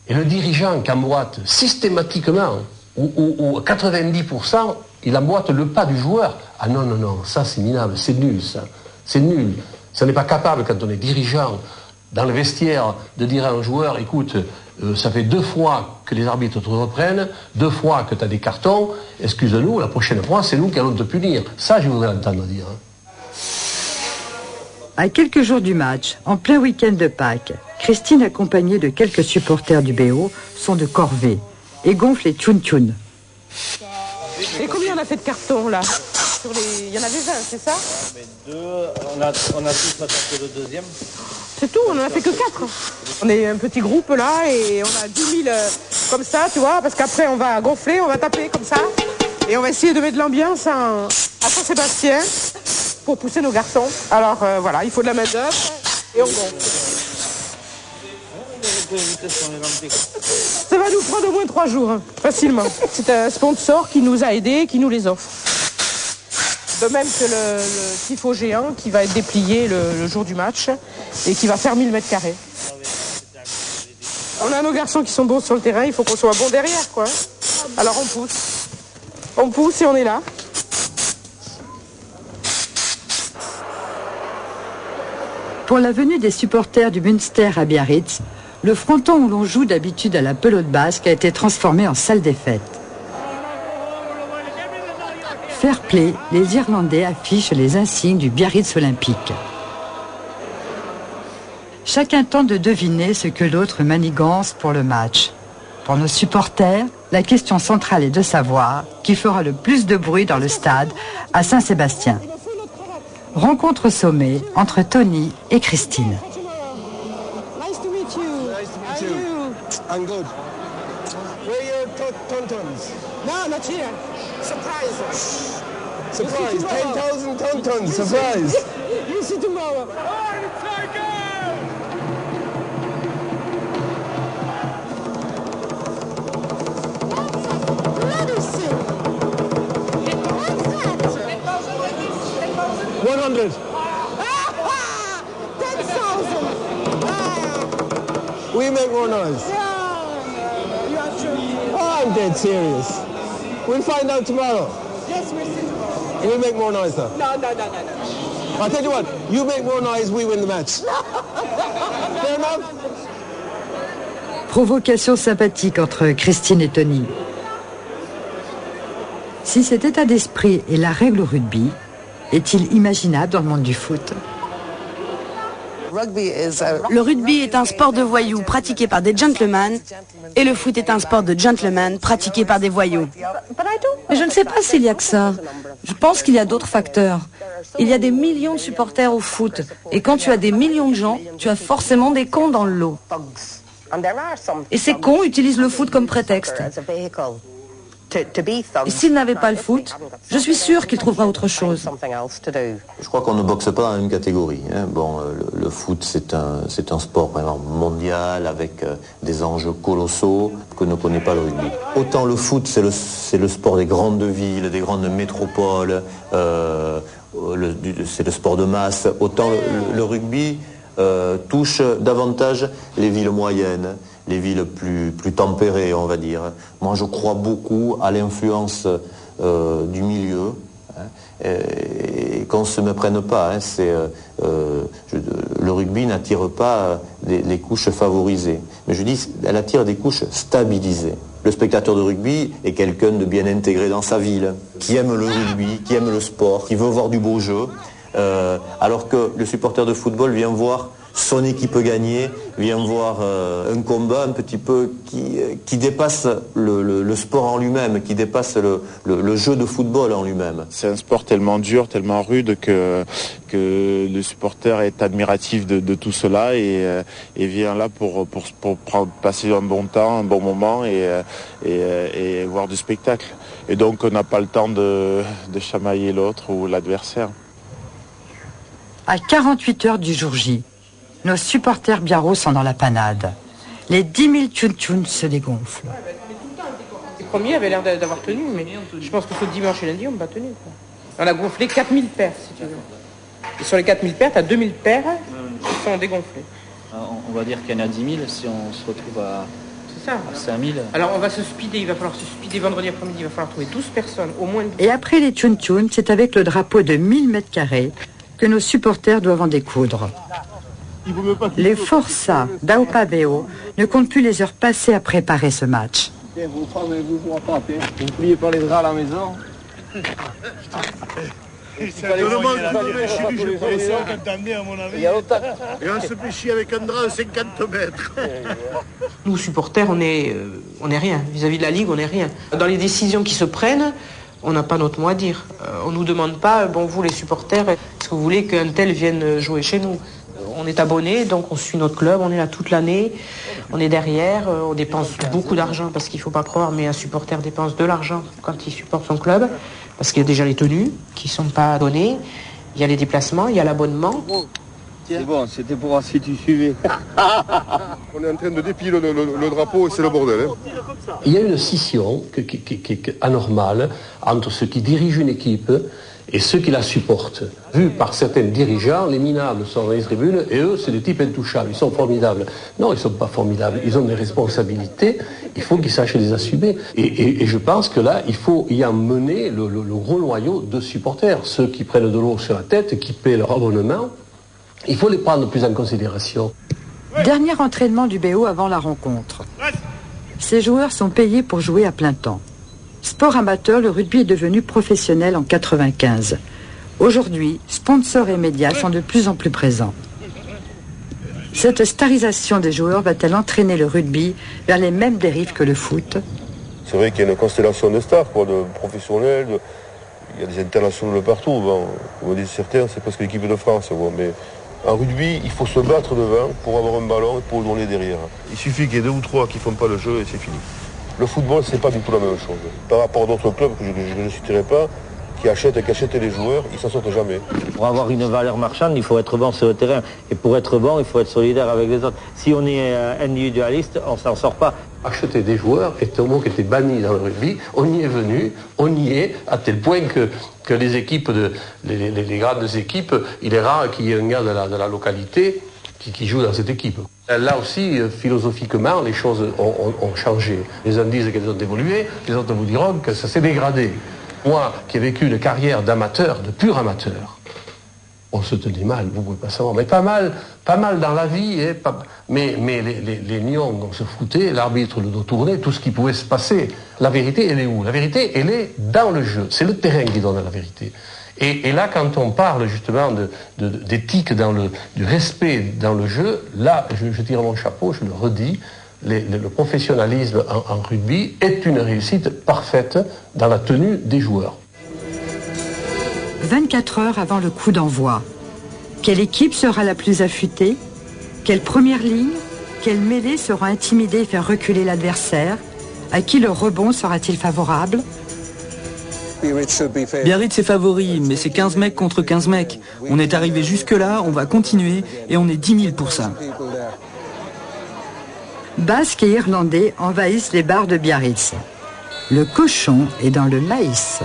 Et le dirigeant qui emboîte systématiquement, ou 90%, il emboîte le pas du joueur. Ah non, ça c'est minable, c'est nul ça. C'est nul. Ça n'est pas capable, quand on est dirigeant, dans le vestiaire, de dire à un joueur, écoute, ça fait 2 fois que les arbitres te reprennent, 2 fois que tu as des cartons, excuse-nous, la prochaine fois, c'est nous qui allons te punir. Ça, je voudrais l'entendre dire. À quelques jours du match, en plein week-end de Pâques, Christine, accompagnée de quelques supporters du BO, sont de corvée et gonfle les tchoun-tchoun. Et combien on a fait de cartons, là ? Il y en avait 20, c'est ça ? On a tous attaqué le deuxième. C'est tout, on n'en a fait que 4. On est un petit groupe là et on a 10 000 comme ça, tu vois, parce qu'après on va gonfler, on va taper comme ça. Et on va essayer de mettre de l'ambiance à Saint-Sébastien pour pousser nos garçons. Alors voilà, il faut de la main-d'œuvre et on gonfle. Ça va nous prendre au moins 3 jours, hein, facilement. C'est un sponsor qui nous a aidés, qui nous les offre. De même que le tifo géant qui va être déplié le jour du match et qui va faire 1000 mètres carrés. On a nos garçons qui sont bons sur le terrain, il faut qu'on soit bons derrière, quoi. Alors on pousse. On pousse et on est là. Pour la venue des supporters du Münster à Biarritz, le fronton où l'on joue d'habitude à la pelote basque a été transformé en salle des fêtes. Fair play, les Irlandais affichent les insignes du Biarritz olympique. Chacun tente de deviner ce que l'autre manigance pour le match. Pour nos supporters, la question centrale est de savoir qui fera le plus de bruit dans le stade à Saint-Sébastien. Rencontre au sommet entre Tony et Christine. Nice to meet you. Nice to meet you. I'm good. Where are your tontons? No, not here. Surprise. Surprise. 10,000 tontons. Surprise. You see tomorrow. $100. 10,000. We make more noise. Yeah, you are true. Oh, I'm dead serious. We'll find out tomorrow. Yes, we'll see tomorrow. We'll make more noise though. No. I'll tell you what, you make more noise, we win the match. Fair enough? Provocation sympathique entre Christine et Tony. Si cet état d'esprit est la règle au rugby, Est-il imaginable dans le monde du foot? Le rugby est un sport de voyous pratiqué par des gentlemen et le foot est un sport de gentlemen pratiqué par des voyous. Mais je ne sais pas s'il y a que ça. Je pense qu'il y a d'autres facteurs. Il y a des millions de supporters au foot. Et quand tu as des millions de gens, tu as forcément des cons dans le lot. Et ces cons utilisent le foot comme prétexte. Et s'il n'avait pas le foot, je suis sûr qu'il trouvera autre chose. Je crois qu'on ne boxe pas dans la même catégorie. Hein. Bon, le foot, c'est un sport vraiment mondial avec des enjeux colossaux que ne connaît pas le rugby. Autant le foot, c'est le sport des grandes villes, des grandes métropoles, c'est le sport de masse. Autant le rugby touche davantage les villes moyennes, les villes plus tempérées, on va dire. Moi, je crois beaucoup à l'influence du milieu, hein, et qu'on ne se méprenne pas. Hein, le rugby n'attire pas les couches favorisées, mais je dis, elle attire des couches stabilisées. Le spectateur de rugby est quelqu'un de bien intégré dans sa ville, qui aime le rugby, qui aime le sport, qui veut voir du beau jeu, alors que le supporter de football vient voir son équipe gagner, vient voir un combat un petit peu qui dépasse le sport en lui-même, qui dépasse le jeu de football en lui-même. C'est un sport tellement dur, tellement rude que le supporter est admiratif de tout cela et vient là pour passer un bon temps, un bon moment et voir du spectacle. Et donc on n'a pas le temps de chamailler l'autre ou l'adversaire. À 48 heures du jour J, nos supporters biarros sont dans la panade. Les 10 000 tchoun-tchoun se dégonflent. Les premiers avaient l'air d'avoir tenu, mais je pense que ce dimanche et lundi, on n'a pas tenu. On a gonflé 4000 paires, si tu veux. Et sur les 4000 paires, tu as 2000 paires qui sont dégonflées. On va dire qu'il y en a 10 000 si on se retrouve à 5 000. Alors on va se speeder, il va falloir se speeder vendredi après-midi, il va falloir trouver 12 personnes, au moins 12. Et après les tchoun-tchoun, c'est avec le drapeau de 1000 mètres carrés que nos supporters doivent en découdre. Les Forçats d'Aopabeo ne comptent plus les heures passées à préparer ce match. N'oubliez pas les draps à la maison. Et on se fait chier avec un drap de 50 mètres. Nous, supporters, on est rien. Vis-à-vis de la Ligue, on est rien. Dans les décisions qui se prennent, on n'a pas notre mot à dire. On ne nous demande pas, bon, vous les supporters, est-ce que vous voulez qu'un tel vienne jouer chez nous? On est abonné, donc on suit notre club, on est là toute l'année, on est derrière, on dépense beaucoup d'argent, parce qu'il ne faut pas croire, mais un supporter dépense de l'argent quand il supporte son club, parce qu'il y a déjà les tenues qui ne sont pas données, il y a les déplacements, il y a l'abonnement. C'est bon, c'était pour voir si tu suivais. On est en train de dépiler le drapeau et c'est le bordel. Hein. Il y a une scission qui est anormale entre ceux qui dirigent une équipe et ceux qui la supportent. Vu par certains dirigeants, les minables sont dans les tribunes et eux, c'est des types intouchables, ils sont formidables. Non, ils ne sont pas formidables, ils ont des responsabilités, il faut qu'ils sachent les assumer. Et je pense que là, il faut y emmener le gros noyau de supporters, ceux qui prennent de l'eau sur la tête, qui paient leur abonnement. Il faut les prendre plus en considération. Dernier entraînement du BO avant la rencontre. Ces joueurs sont payés pour jouer à plein temps. Sport amateur, le rugby est devenu professionnel en 1995. Aujourd'hui, sponsors et médias sont de plus en plus présents. Cette starisation des joueurs va-t-elle entraîner le rugby vers les mêmes dérives que le foot? C'est vrai qu'il y a une constellation de stars, de professionnels, il y a des internationaux partout. Bon, comme disent certains, c'est presque l'équipe de France. Bon, mais en rugby, il faut se battre devant pour avoir un ballon et pour le donner derrière. Il suffit qu'il y ait 2 ou 3 qui ne font pas le jeu et c'est fini. Le football, c'est pas du tout la même chose. Par rapport à d'autres clubs que je ne citerai pas, qui achètent les joueurs, ils s'en sortent jamais. Pour avoir une valeur marchande, il faut être bon sur le terrain. Et pour être bon, il faut être solidaire avec les autres. Si on est individualiste, on ne s'en sort pas. Acheter des joueurs est un mot qui était banni dans le rugby. On y est venu, on y est, à tel point que les équipes, les grandes équipes, il est rare qu'il y ait un gars de la localité qui joue dans cette équipe. Là aussi, philosophiquement, les choses ont changé. Les uns disent qu'elles ont évolué, les autres vous diront que ça s'est dégradé. Moi, qui ai vécu une carrière d'amateur, de pur amateur, on se tenait mal, vous pouvez pas savoir, mais pas mal dans la vie, mais les nions, on se foutait, l'arbitre, le dos tourné, tout ce qui pouvait se passer. La vérité, elle est où? La vérité, elle est dans le jeu. C'est le terrain qui donne la vérité. Et là, quand on parle justement d'éthique, du respect dans le jeu, là, je tire mon chapeau, je le redis, le professionnalisme en rugby est une réussite parfaite dans la tenue des joueurs. 24 heures avant le coup d'envoi, quelle équipe sera la plus affûtée? Quelle première ligne? Quelle mêlée sera intimidée et faire reculer l'adversaire? À qui le rebond sera-t-il favorable? Biarritz est favori, mais c'est 15 mecs contre 15 mecs. On est arrivé jusque-là, on va continuer, et on est 10 000 pour ça. Basques et Irlandais envahissent les bars de Biarritz. Le cochon est dans le maïs.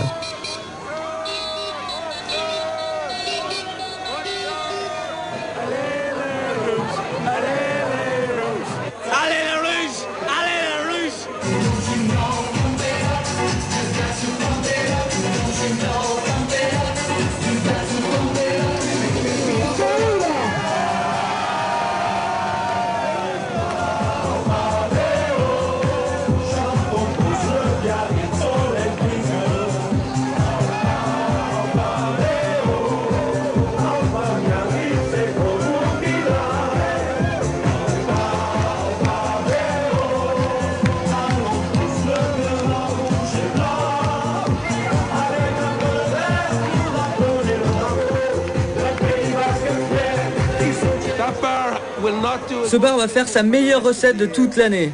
Ce bar va faire sa meilleure recette de toute l'année.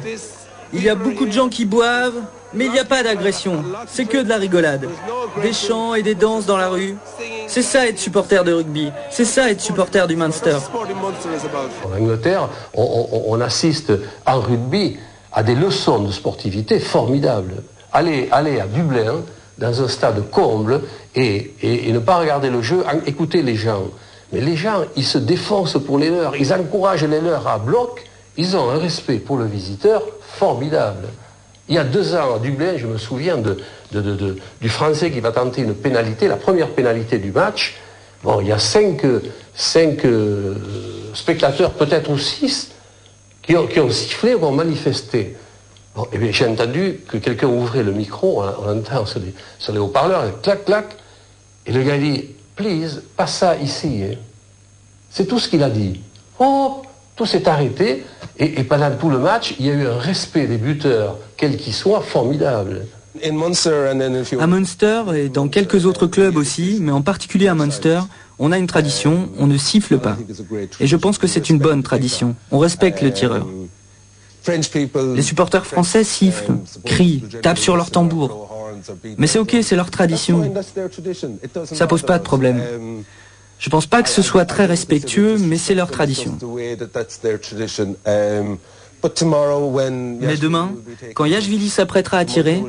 Il y a beaucoup de gens qui boivent, mais il n'y a pas d'agression. C'est que de la rigolade. Des chants et des danses dans la rue. C'est ça être supporter de rugby. C'est ça être supporter du Munster. En Angleterre, on assiste en rugby à des leçons de sportivité formidables. Aller à Dublin, dans un stade comble, et ne pas regarder le jeu, écouter les gens. Mais les gens, ils se défoncent pour les leurs, ils encouragent les leurs à bloc, ils ont un respect pour le visiteur formidable. Il y a 2 ans à Dublin, je me souviens du Français qui va tenter une pénalité, la première pénalité du match. Bon, il y a 5 spectateurs, peut-être ou 6, qui ont sifflé ou ont manifesté. Bon, et bien j'ai entendu que quelqu'un ouvrait le micro, on entend sur les haut-parleurs, clac, clac, et le gars dit... Please, pas ça ici. Hein. C'est tout ce qu'il a dit. Oh, tout s'est arrêté. Et pendant tout le match, il y a eu un respect des buteurs, quels qu'ils soient, formidable. À Munster et dans quelques autres clubs aussi, mais en particulier à Munster, on a une tradition, on ne siffle pas. Et je pense que c'est une bonne tradition. On respecte le tireur. Les supporters français sifflent, crient, tapent sur leur tambour. Mais c'est ok, c'est leur tradition. Ça pose pas de problème. Je pense pas que ce soit très respectueux, mais c'est leur tradition. Mais demain, quand Yashvili s'apprêtera à tirer,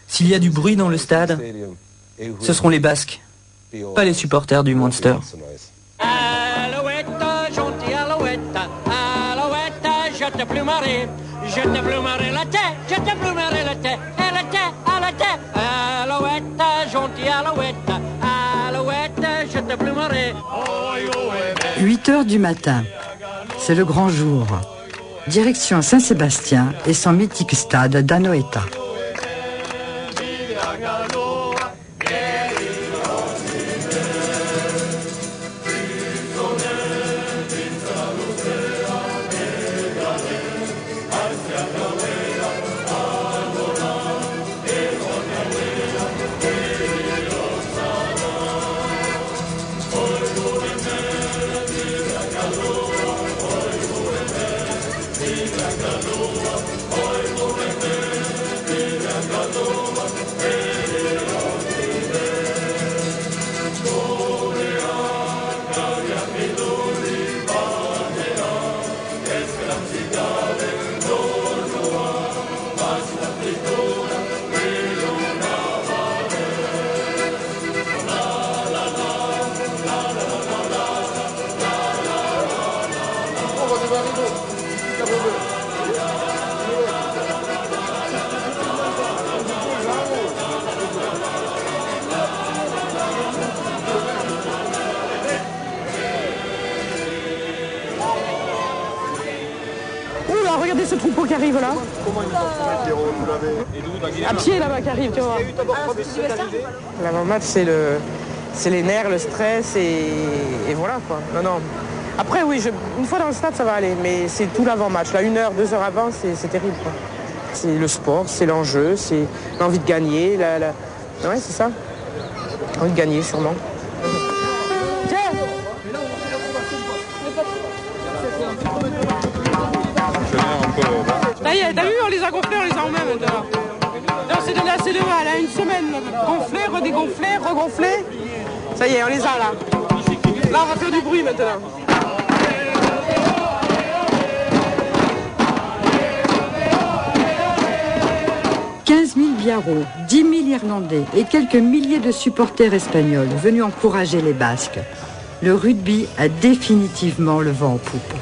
s'il y a du bruit dans le stade, ce seront les Basques, pas les supporters du Munster. Alouette, gentille alouette, alouette, je te plumerai, la tête, je te plumerai la tête, et la tête, à la tête. Alouette, gentille alouette, alouette, je te plumerai. 8 heures du matin, c'est le grand jour. Direction Saint-Sébastien et son mythique stade d'Anoeta. Regardez ce troupeau qui arrive là. À pied là-bas qui arrive, tu vois. L'avant-match, c'est c'est les nerfs, le stress et voilà quoi. Non. Après oui, une fois dans le stade ça va aller, mais c'est tout l'avant-match. Là, 1 heure, 2 heures avant, c'est terrible quoi. C'est le sport, c'est l'enjeu, c'est l'envie de gagner. Ouais, c'est ça. Envie de gagner sûrement. Ça y est, t'as vu, on les a gonflés, on les a en main maintenant. On s'est donné assez de mal, hein, 1 semaine, gonflés, redégonflés, regonflés. Ça y est, on les a là. Là, on va faire du bruit maintenant. « 15 000 biarros, 10 000 Irlandais et quelques milliers de supporters espagnols venus encourager les Basques. Le rugby a définitivement le vent en poupe.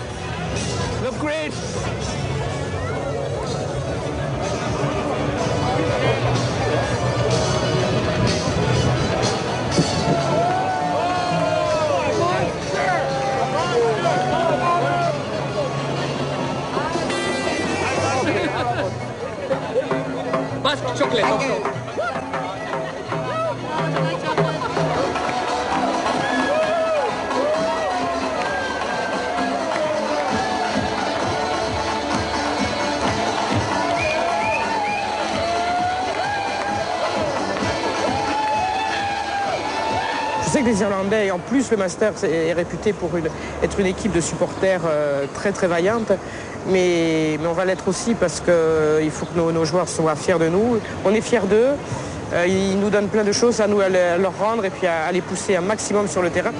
Je sais que les Irlandais, et en plus le Master est réputé pour être une équipe de supporters très très vaillante, mais on va l'être aussi parce qu'il faut que nos joueurs soient fiers de nous. On est fiers d'eux, ils nous donnent plein de choses à nous à leur rendre et puis à les pousser un maximum sur le terrain.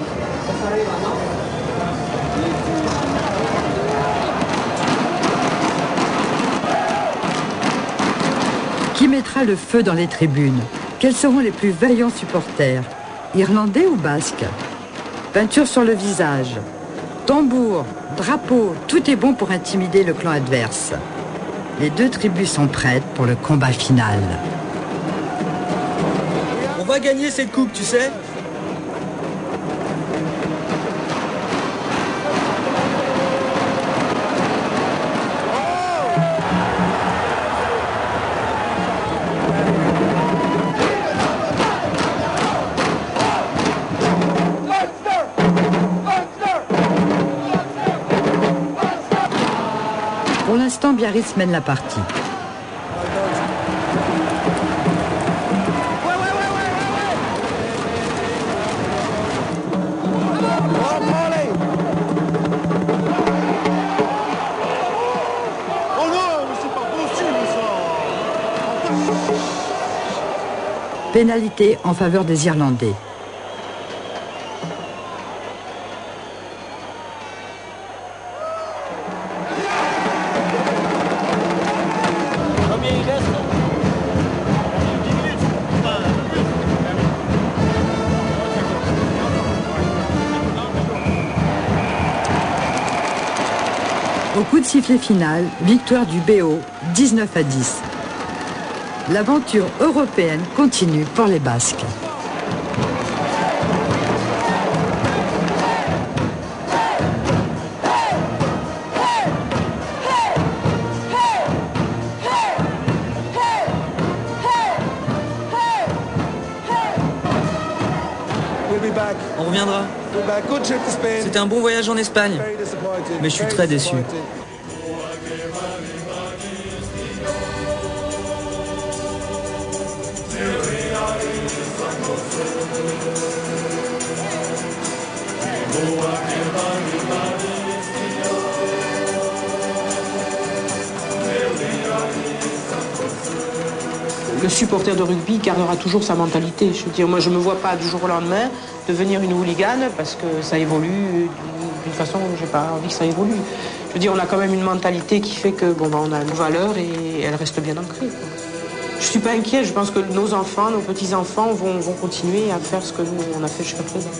Qui mettra le feu dans les tribunes? Quels seront les plus vaillants supporters? Irlandais ou basques? Peinture sur le visage, tambour, drapeau, tout est bon pour intimider le clan adverse. Les 2 tribus sont prêtes pour le combat final. On va gagner cette coupe, tu sais. Pour l'instant, Biarritz mène la partie. Pénalité en faveur des Irlandais. Au coup de sifflet final, victoire du BO, 19-10. L'aventure européenne continue pour les Basques. On reviendra. C'était un bon voyage en Espagne, mais je suis très déçu. Le supporter de rugby gardera toujours sa mentalité. Je veux dire, moi je ne me vois pas du jour au lendemain devenir une hooligan parce que ça évolue d'une façon où j'ai pas envie que ça évolue. Je veux dire, on a quand même une mentalité qui fait que on a nos valeurs et elles restent bien ancrées. Je suis pas inquiète, je pense que nos enfants, nos petits-enfants vont continuer à faire ce que nous on a fait jusqu'à présent.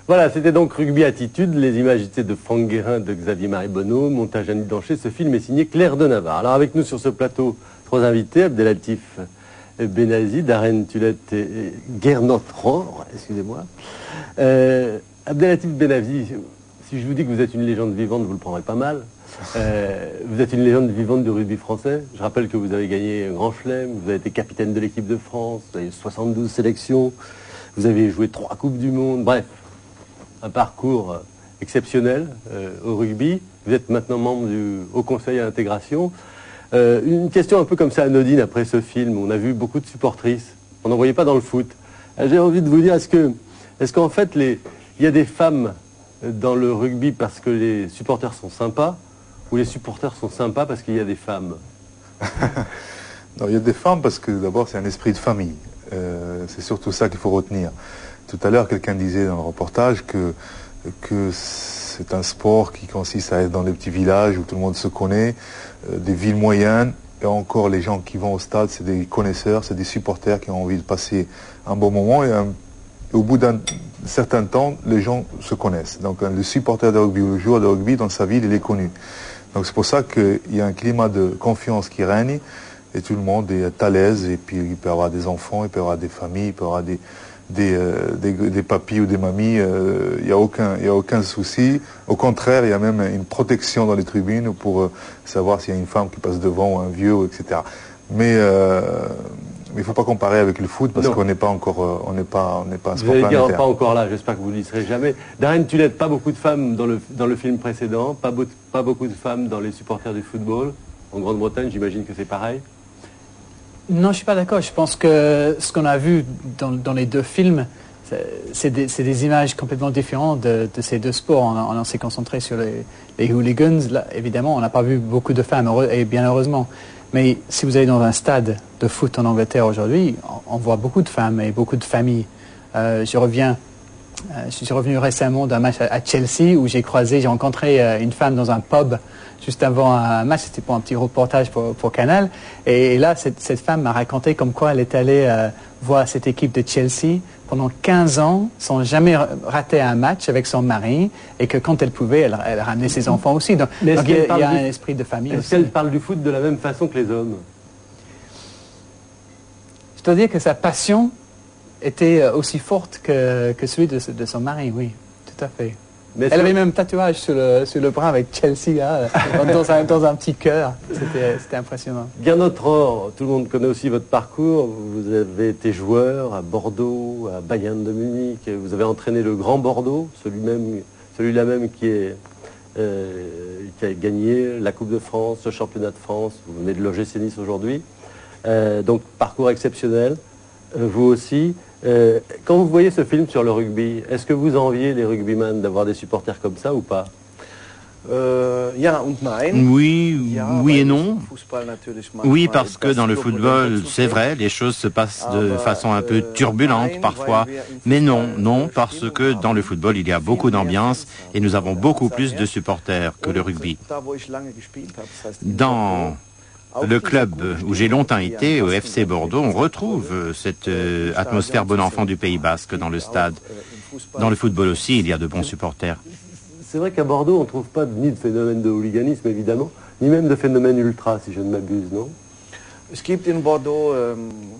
Voilà, c'était donc Rugby Attitude, les images étaient de Franck Guérin, de Xavier-Marie Bonneau, montage Annie Blanchet. Ce film est signé Claire de Navarre. Alors avec nous sur ce plateau, 3 invités, Abdelatif Benazi, Darren Tulette et Gernot Rohr, excusez-moi. Abdelatif Benavi, si je vous dis que vous êtes une légende vivante, vous le prendrez pas mal. Vous êtes une légende vivante du rugby français. Je rappelle que vous avez gagné un grand chelem, vous avez été capitaine de l'équipe de France, vous avez 72 sélections, vous avez joué 3 Coupes du Monde, bref, un parcours exceptionnel au rugby. Vous êtes maintenant membre du Haut Conseil à l'intégration. Une question un peu comme ça anodine après ce film. On a vu beaucoup de supportrices, on n'en voyait pas dans le foot. J'ai envie de vous dire, est-ce qu'en fait, il y a des femmes dans le rugby parce que les supporters sont sympas, ou les supporters sont sympas parce qu'il y a des femmes? Non, il y a des femmes parce que d'abord c'est un esprit de famille. C'est surtout ça qu'il faut retenir. Tout à l'heure, quelqu'un disait dans le reportage que c'est un sport qui consiste à être dans des petits villages où tout le monde se connaît, des villes moyennes, et encore les gens qui vont au stade, c'est des connaisseurs, c'est des supporters qui ont envie de passer un bon moment, et au bout d'un certain temps, les gens se connaissent. Donc le supporter de rugby ou le joueur de rugby dans sa ville, il est connu. Donc c'est pour ça qu'il y a un climat de confiance qui règne, et tout le monde est à l'aise, et puis il peut y avoir des enfants, il peut y avoir des familles, il peut y avoir des papis ou des mamies, il n'y a aucun souci. Au contraire, il y a même une protection dans les tribunes pour savoir s'il y a une femme qui passe devant, ou un vieux, etc. Mais il ne faut pas comparer avec le foot parce qu'on n'est pas encore, on n'est pas un sport planétaire. Vous allez dire pas encore là, j'espère que vous n'y serez jamais. Darren Tulette, pas beaucoup de femmes dans le film précédent, pas beaucoup de femmes dans les supporters du football. En Grande-Bretagne, j'imagine que c'est pareil. Non, je ne suis pas d'accord. Je pense que ce qu'on a vu dans les deux films, c'est des images complètement différentes de ces deux sports. On s'est concentré sur les hooligans. Là, évidemment, on n'a pas vu beaucoup de femmes, et bien heureusement. Mais si vous allez dans un stade de foot en Angleterre aujourd'hui, on voit beaucoup de femmes et beaucoup de familles. Je suis revenu récemment d'un match à Chelsea où j'ai rencontré une femme dans un pub juste avant un match. C'était pour un petit reportage pour Canal. Et là, cette femme m'a raconté comme quoi elle est allée voir cette équipe de Chelsea pendant 15 ans sans jamais rater un match avec son mari, et que quand elle pouvait, elle ramenait ses enfants aussi. Donc il y a un esprit de famille aussi. Est-ce qu'elle parle du foot de la même façon que les hommes? Je dois dire que sa passion était aussi forte que celui de son mari, oui, tout à fait. Mais elle avait même un tatouage sur le bras avec Chelsea, là, dans un petit cœur. C'était impressionnant. Gernot Rohr, tout le monde connaît aussi votre parcours. Vous avez été joueur à Bordeaux, à Bayern de Munich. Vous avez entraîné le Grand Bordeaux, celui-là même qui a gagné la Coupe de France, le Championnat de France. Vous venez de l'OGC Nice aujourd'hui. Donc, parcours exceptionnel. Vous aussi. Quand vous voyez ce film sur le rugby, est-ce que vous enviez les rugbyman d'avoir des supporters comme ça ou pas? Oui et non. Oui, parce que dans le football, c'est vrai, les choses se passent de façon un peu turbulente parfois. Mais non, parce que dans le football, il y a beaucoup d'ambiance et nous avons beaucoup plus de supporters que le rugby. Dans le club où j'ai longtemps été, au FC Bordeaux, on retrouve cette atmosphère bon enfant du Pays Basque dans le stade. Dans le football aussi, il y a de bons supporters. C'est vrai qu'à Bordeaux, on ne trouve pas ni de phénomène de hooliganisme, évidemment, ni même de phénomène ultra, si je ne m'abuse, non?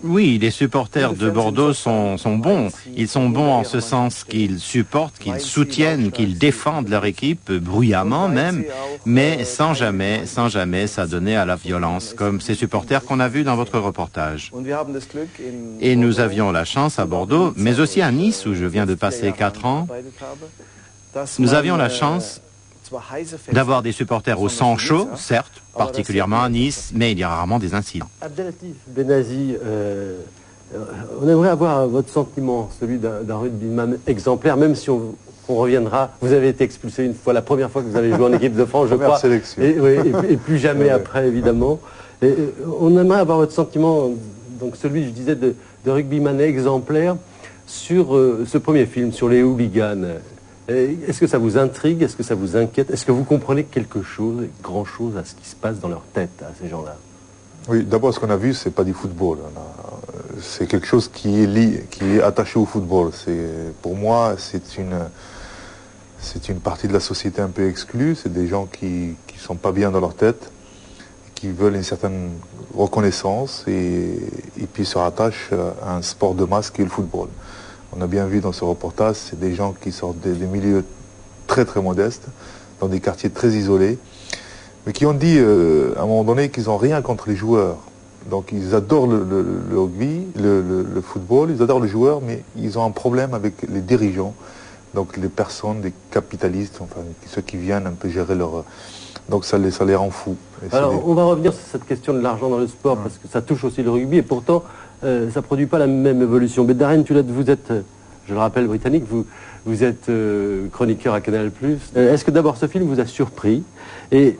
Oui, les supporters de Bordeaux sont bons. Ils sont bons en ce sens qu'ils supportent, qu'ils soutiennent, qu'ils défendent leur équipe, bruyamment même, mais sans jamais s'adonner à la violence, comme ces supporters qu'on a vus dans votre reportage. Et nous avions la chance à Bordeaux, mais aussi à Nice, où je viens de passer 4 ans, nous avions la chance d'avoir des supporters au sang chaud, certes, particulièrement à Nice, mais il y a rarement des incidents. Abdelatif Benazi, on aimerait avoir votre sentiment, celui d'un rugbyman exemplaire, même si on reviendra. Vous avez été expulsé une fois, la première fois que vous avez joué en équipe de France, je crois. Et plus jamais après, évidemment. Et on aimerait avoir votre sentiment, donc celui, je disais, de rugbyman exemplaire, sur ce premier film, sur les hooligans. Est-ce que ça vous intrigue? Est-ce que ça vous inquiète? Est-ce que vous comprenez quelque chose, grand-chose à ce qui se passe dans leur tête, à ces gens-là? Oui, d'abord, ce qu'on a vu, c'est pas du football. C'est quelque chose qui est attaché au football. Pour moi, c'est une partie de la société un peu exclue. C'est des gens qui sont pas bien dans leur tête, qui veulent une certaine reconnaissance et puis se rattachent à un sport de masse qui est le football. On a bien vu dans ce reportage, c'est des gens qui sortent des milieux très très modestes, dans des quartiers très isolés, mais qui ont dit à un moment donné qu'ils n'ont rien contre les joueurs. Donc ils adorent le rugby, le football, ils adorent les joueurs, mais ils ont un problème avec les dirigeants, donc les personnes, les capitalistes, enfin ceux qui viennent un peu gérer leur... Donc ça les rend fous. Alors on va revenir sur cette question de l'argent dans le sport, parce que ça touche aussi le rugby, et pourtant ça ne produit pas la même évolution. Mais Darren, vous êtes, je le rappelle, britannique, vous êtes chroniqueur à Canal+. Est-ce que d'abord ce film vous a surpris? Et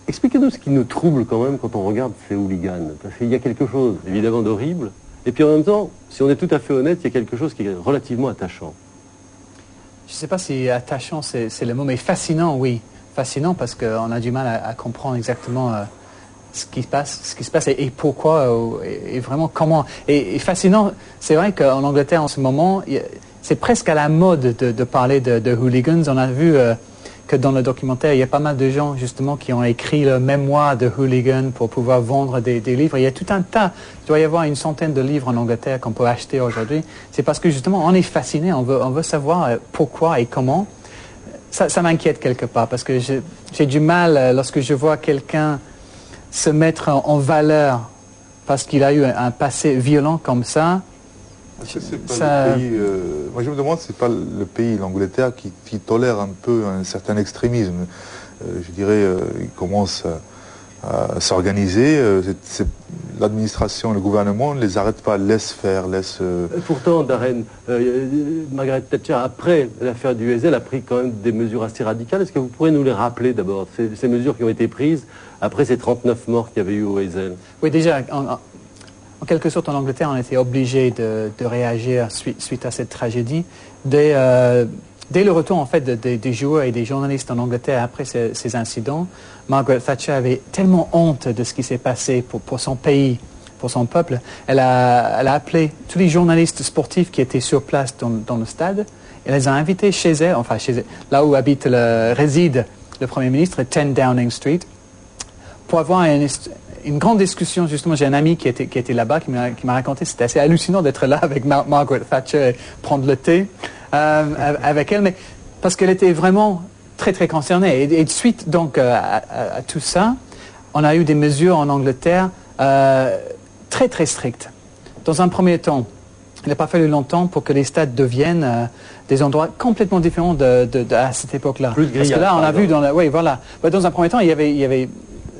expliquez-nous ce qui nous trouble quand même quand on regarde ces hooligans. Parce qu'il y a quelque chose évidemment d'horrible, et puis en même temps, si on est tout à fait honnête, il y a quelque chose qui est relativement attachant. Je ne sais pas si attachant c'est le mot, mais fascinant, oui. Fascinant parce qu'on a du mal à comprendre exactement ce qui se passe et pourquoi, et vraiment comment. Et fascinant, c'est vrai qu'en Angleterre en ce moment, c'est presque à la mode de parler de hooligans. On a vu que dans le documentaire, il y a pas mal de gens justement qui ont écrit le mémoire de hooligans pour pouvoir vendre des livres. Il y a tout un tas, il doit y avoir une centaine de livres en Angleterre qu'on peut acheter aujourd'hui. C'est parce que justement on est fasciné, on veut savoir pourquoi et comment. Ça m'inquiète quelque part parce que j'ai du mal lorsque je vois quelqu'un se mettre en valeur parce qu'il a eu un passé violent comme ça. Moi je me demande si c'est pas le pays, l'Angleterre, qui tolère un peu un certain extrémisme. Je dirais, il commence à s'organiser. L'administration, le gouvernement ne les arrête pas, laisse faire, laisse... Pourtant, Darren, Margaret Thatcher, après l'affaire du Wesel, a pris quand même des mesures assez radicales. Est-ce que vous pourrez nous les rappeler d'abord, ces mesures qui ont été prises après ces 39 morts qu'il y avait eu au Wesel? Oui, déjà, en quelque sorte, en Angleterre, on était obligé de réagir suite à cette tragédie. Dès le retour en fait des joueurs et des journalistes en Angleterre après ces incidents, Margaret Thatcher avait tellement honte de ce qui s'est passé pour son pays, pour son peuple. Elle a appelé tous les journalistes sportifs qui étaient sur place dans le stade. Elle les a invités chez elle, là où réside le Premier ministre, 10 Downing Street, pour avoir une grande discussion. Justement, j'ai un ami qui était là-bas, qui m'a raconté, c'était assez hallucinant d'être là avec Margaret Thatcher et prendre le thé avec elle, mais parce qu'elle était vraiment très très concernée. Et de suite donc à tout ça, on a eu des mesures en Angleterre très très strictes. Dans un premier temps, il n'a pas fallu longtemps pour que les stades deviennent des endroits complètement différents à cette époque-là. Parce que là, on a vu oui, voilà. Dans un premier temps, il y avait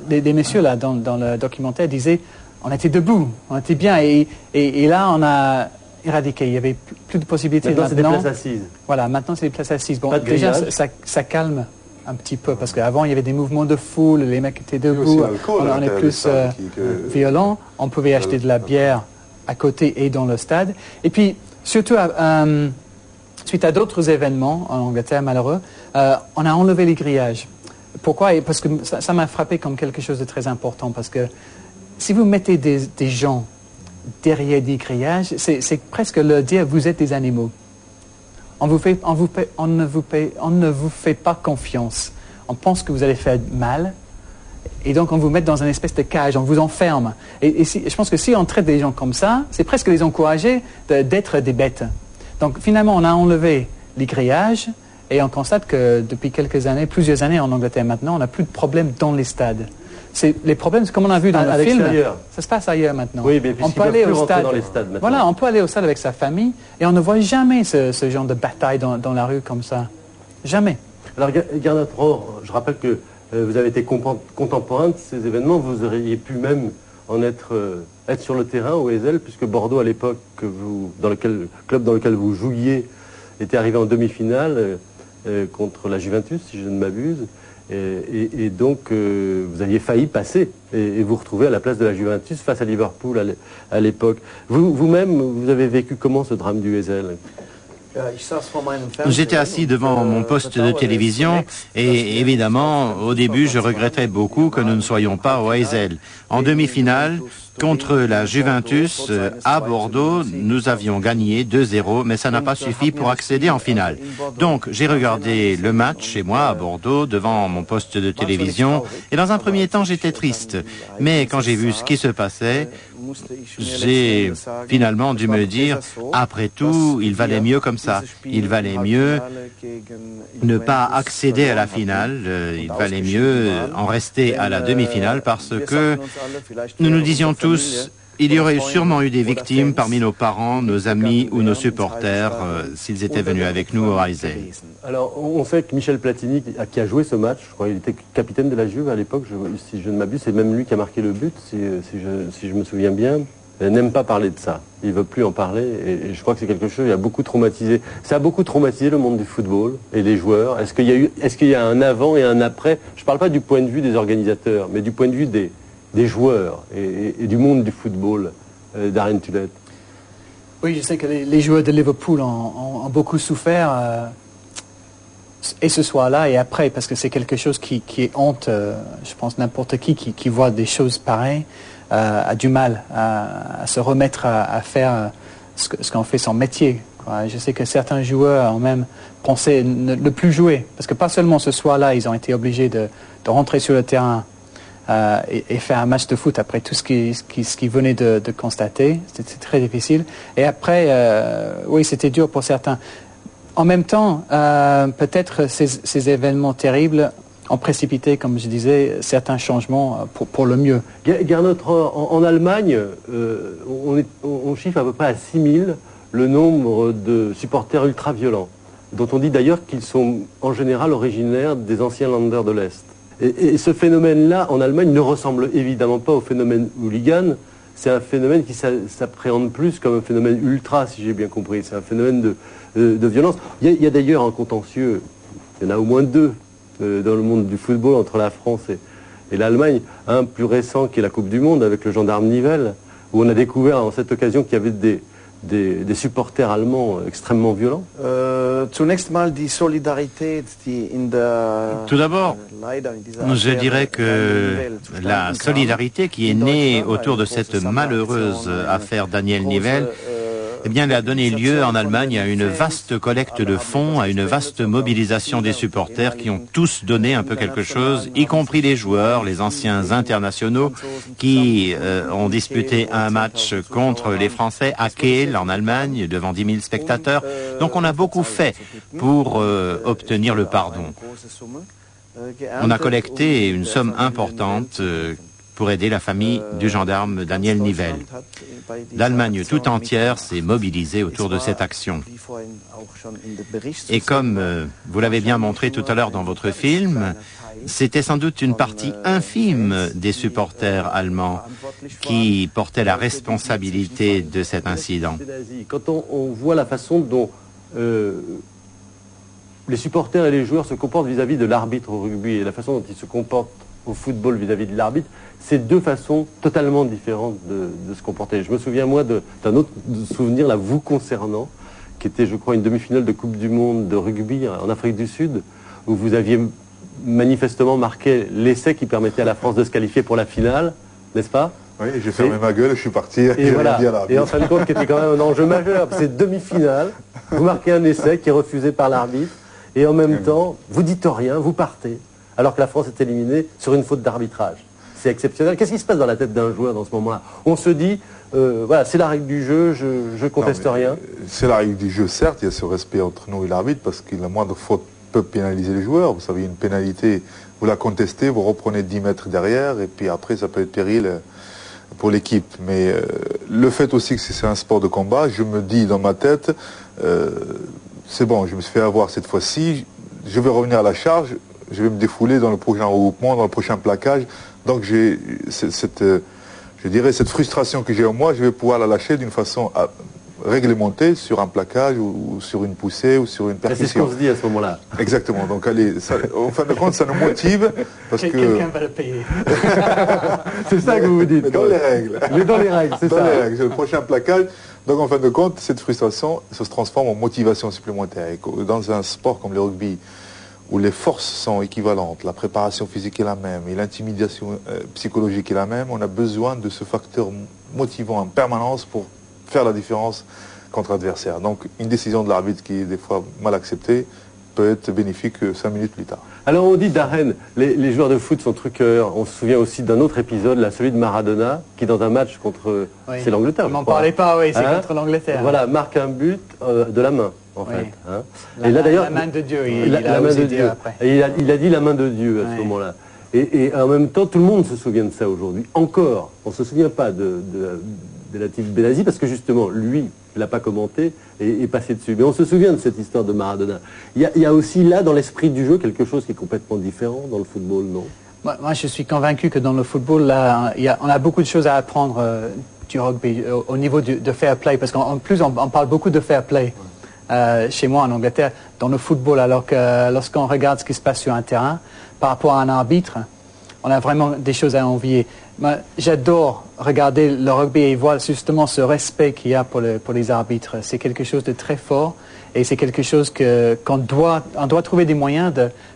des messieurs là dans le documentaire disaient on était debout, on était bien, et là on a éradiqué, il n'y avait plus de possibilités. Maintenant c'est des places assises. Voilà, maintenant c'est des places assises. Bon, déjà ça calme un petit peu parce qu'avant il y avait des mouvements de foule, les mecs étaient debout, on est plus violent, on pouvait acheter de la bière à côté et dans le stade. Et puis surtout suite à d'autres événements en Angleterre malheureux, on a enlevé les grillages. Pourquoi? Parce que ça m'a frappé comme quelque chose de très important, parce que si vous mettez des gens derrière des grillages, c'est presque leur dire vous êtes des animaux. On ne vous fait pas confiance. On pense que vous allez faire mal, et donc on vous met dans une espèce de cage, on vous enferme. Et je pense que si on traite des gens comme ça, c'est presque les encourager d'être des bêtes. Donc finalement, on a enlevé les grillages, et on constate que depuis quelques années, plusieurs années en Angleterre maintenant, on n'a plus de problèmes dans les stades. Les problèmes, comme on a vu dans le film, ça se passe ailleurs maintenant. Oui, mais on peut aller au stade. Dans les stades maintenant. Voilà, on peut aller au stade avec sa famille et on ne voit jamais ce genre de bataille dans la rue comme ça. Jamais. Alors, Gernot Rohr, je rappelle que vous avez été contemporain de ces événements. Vous auriez pu même en être sur le terrain au Wesel, puisque Bordeaux, à l'époque, le club dans lequel vous jouiez, était arrivé en demi-finale contre la Juventus, si je ne m'abuse. Et donc, vous aviez failli passer et vous retrouver à la place de la Juventus face à Liverpool à l'époque. Vous-même, vous avez vécu comment ce drame du Wesel? J'étais assis devant mon poste de télévision et évidemment, au début, je regrettais beaucoup que nous ne soyons pas au Wesel. En demi-finale, Contre la Juventus, à Bordeaux, nous avions gagné 2-0, mais ça n'a pas suffi pour accéder en finale. Donc, j'ai regardé le match chez moi, à Bordeaux, devant mon poste de télévision, et dans un premier temps, j'étais triste. Mais quand j'ai vu ce qui se passait, j'ai finalement dû me dire, après tout, il valait mieux comme ça. Il valait mieux ne pas accéder à la finale, il valait mieux en rester à la demi-finale, parce que nous nous disions tous, il y aurait sûrement eu des victimes parmi nos parents, nos amis ou nos supporters s'ils étaient venus avec nous au Heysel. Alors, on sait que Michel Platini, qui a joué ce match, je crois qu'il était capitaine de la Juve à l'époque, si je ne m'abuse, c'est même lui qui a marqué le but, si je me souviens bien, n'aime pas parler de ça. Il ne veut plus en parler et je crois que c'est quelque chose qui a beaucoup traumatisé. Ça a beaucoup traumatisé le monde du football et les joueurs. Est-ce qu'il y a un avant et un après? Je ne parle pas du point de vue des organisateurs, mais du point de vue des joueurs et du monde du football. Darren Tulette. Oui, je sais que les joueurs de Liverpool ont beaucoup souffert, et ce soir-là et après, parce que c'est quelque chose qui est honte. Je pense n'importe qui voit des choses pareilles a du mal à se remettre à faire ce qu'on fait son métier. Je sais que certains joueurs ont même pensé ne plus jouer, parce que pas seulement ce soir-là, ils ont été obligés de rentrer sur le terrain et faire un match de foot après tout ce qu'ils venaient de constater. C'était très difficile. Et après, oui, c'était dur pour certains. En même temps, peut-être ces événements terribles ont précipité, comme je disais, certains changements pour le mieux. Gernot, en Allemagne, on chiffre à peu près à 6000 le nombre de supporters ultra-violents, dont on dit d'ailleurs qu'ils sont en général originaires des anciens Länder de l'Est. Et ce phénomène-là, en Allemagne, ne ressemble évidemment pas au phénomène hooligan. C'est un phénomène qui s'appréhende plus comme un phénomène ultra, si j'ai bien compris. C'est un phénomène de violence. Il y a d'ailleurs un contentieux, il y en a au moins deux dans le monde du football entre la France et l'Allemagne. Un plus récent qui est la Coupe du Monde avec le gendarme Nivelle, où on a découvert en cette occasion qu'il y avait des supporters allemands extrêmement violents. Tout d'abord, je dirais que la solidarité qui est née autour de cette malheureuse affaire Daniel Nivelle, eh bien, elle a donné lieu en Allemagne à une vaste collecte de fonds, à une vaste mobilisation des supporters qui ont tous donné un peu quelque chose, y compris les joueurs, les anciens internationaux qui ont disputé un match contre les Français à Kehl, en Allemagne, devant 10 000 spectateurs. Donc on a beaucoup fait pour obtenir le pardon. On a collecté une somme importante pour aider la famille du gendarme Daniel Nivelle. L'Allemagne tout entière s'est mobilisée autour de cette action. Et comme vous l'avez bien montré tout à l'heure dans votre film, c'était sans doute une partie infime des supporters allemands qui portaient la responsabilité de cet incident. Quand on voit la façon dont les supporters et les joueurs se comportent vis-à-vis de l'arbitre au rugby et la façon dont ils se comportent au football vis-à-vis de l'arbitre, c'est deux façons totalement différentes de se comporter. Je me souviens, moi, d'un autre souvenir, là, vous concernant, qui était, je crois, une demi-finale de Coupe du Monde de rugby en Afrique du Sud, où vous aviez manifestement marqué l'essai qui permettait à la France de se qualifier pour la finale, n'est-ce pas? Oui, j'ai fermé ma gueule, je suis parti. Et voilà. Et en fin de compte, qui était quand même un enjeu majeur, c'est demi-finale, vous marquez un essai qui est refusé par l'arbitre, et en même temps, vous dites rien, vous partez, alors que la France est éliminée sur une faute d'arbitrage. C'est exceptionnel. Qu'est-ce qui se passe dans la tête d'un joueur dans ce moment-là? On se dit, voilà, c'est la règle du jeu, je conteste rien. C'est la règle du jeu, certes, il y a ce respect entre nous et l'arbitre, parce que la moindre faute peut pénaliser les joueurs. Vous savez, une pénalité, vous la contestez, vous reprenez 10 mètres derrière, et puis après, ça peut être péril pour l'équipe. Mais le fait aussi que c'est un sport de combat, je me dis dans ma tête, c'est bon, je me suis fait avoir cette fois-ci, je vais revenir à la charge, je vais me défouler dans le prochain regroupement, dans le prochain plaquage. Donc je dirais cette frustration que j'ai en moi, je vais pouvoir la lâcher d'une façon réglementée sur un plaquage ou sur une poussée ou sur une percussion. C'est ce qu'on se dit à ce moment-là. Exactement. Donc allez, en fin de compte, ça nous motive parce que quelqu'un va le payer. C'est ça que vous dites. Mais dans les règles. Mais dans les règles, c'est ça. Dans les règles. Le prochain plaquage. Donc en fin de compte, cette frustration se transforme en motivation supplémentaire. Et dans un sport comme le rugby, où les forces sont équivalentes, la préparation physique est la même et l'intimidation psychologique est la même, on a besoin de ce facteur motivant en permanence pour faire la différence contre l'adversaire. Donc une décision de l'arbitre qui est des fois mal acceptée peut être bénéfique 5 minutes plus tard. Alors on dit Darren, les joueurs de foot sont truqueurs. On se souvient aussi d'un autre épisode, là, celui de Maradona, qui dans un match contre... Oui. C'est l'Angleterre. On n'en parlait pas, oui, c'est contre l'Angleterre. Voilà, marque un but de la main, en fait. Hein. Et là d'ailleurs... La main de Dieu, la main de Dieu. Après. Et il a dit la main de Dieu à ce moment-là. Et en même temps, tout le monde se souvient de ça aujourd'hui. Encore, on ne se souvient pas de Latif Benazi, parce que justement, lui, il n'a pas commenté et est passé dessus. Mais on se souvient de cette histoire de Maradona. Il y a aussi là, dans l'esprit du jeu, quelque chose qui est complètement différent dans le football, non? Moi, je suis convaincu que dans le football, là, on a beaucoup de choses à apprendre du rugby au niveau de fair play, parce qu'en plus, on parle beaucoup de fair play chez moi en Angleterre, dans le football, alors que lorsqu'on regarde ce qui se passe sur un terrain, par rapport à un arbitre, on a vraiment des choses à envier. J'adore regarder le rugby et voir justement ce respect qu'il y a pour les arbitres. C'est quelque chose de très fort et c'est quelque chose on doit trouver des moyens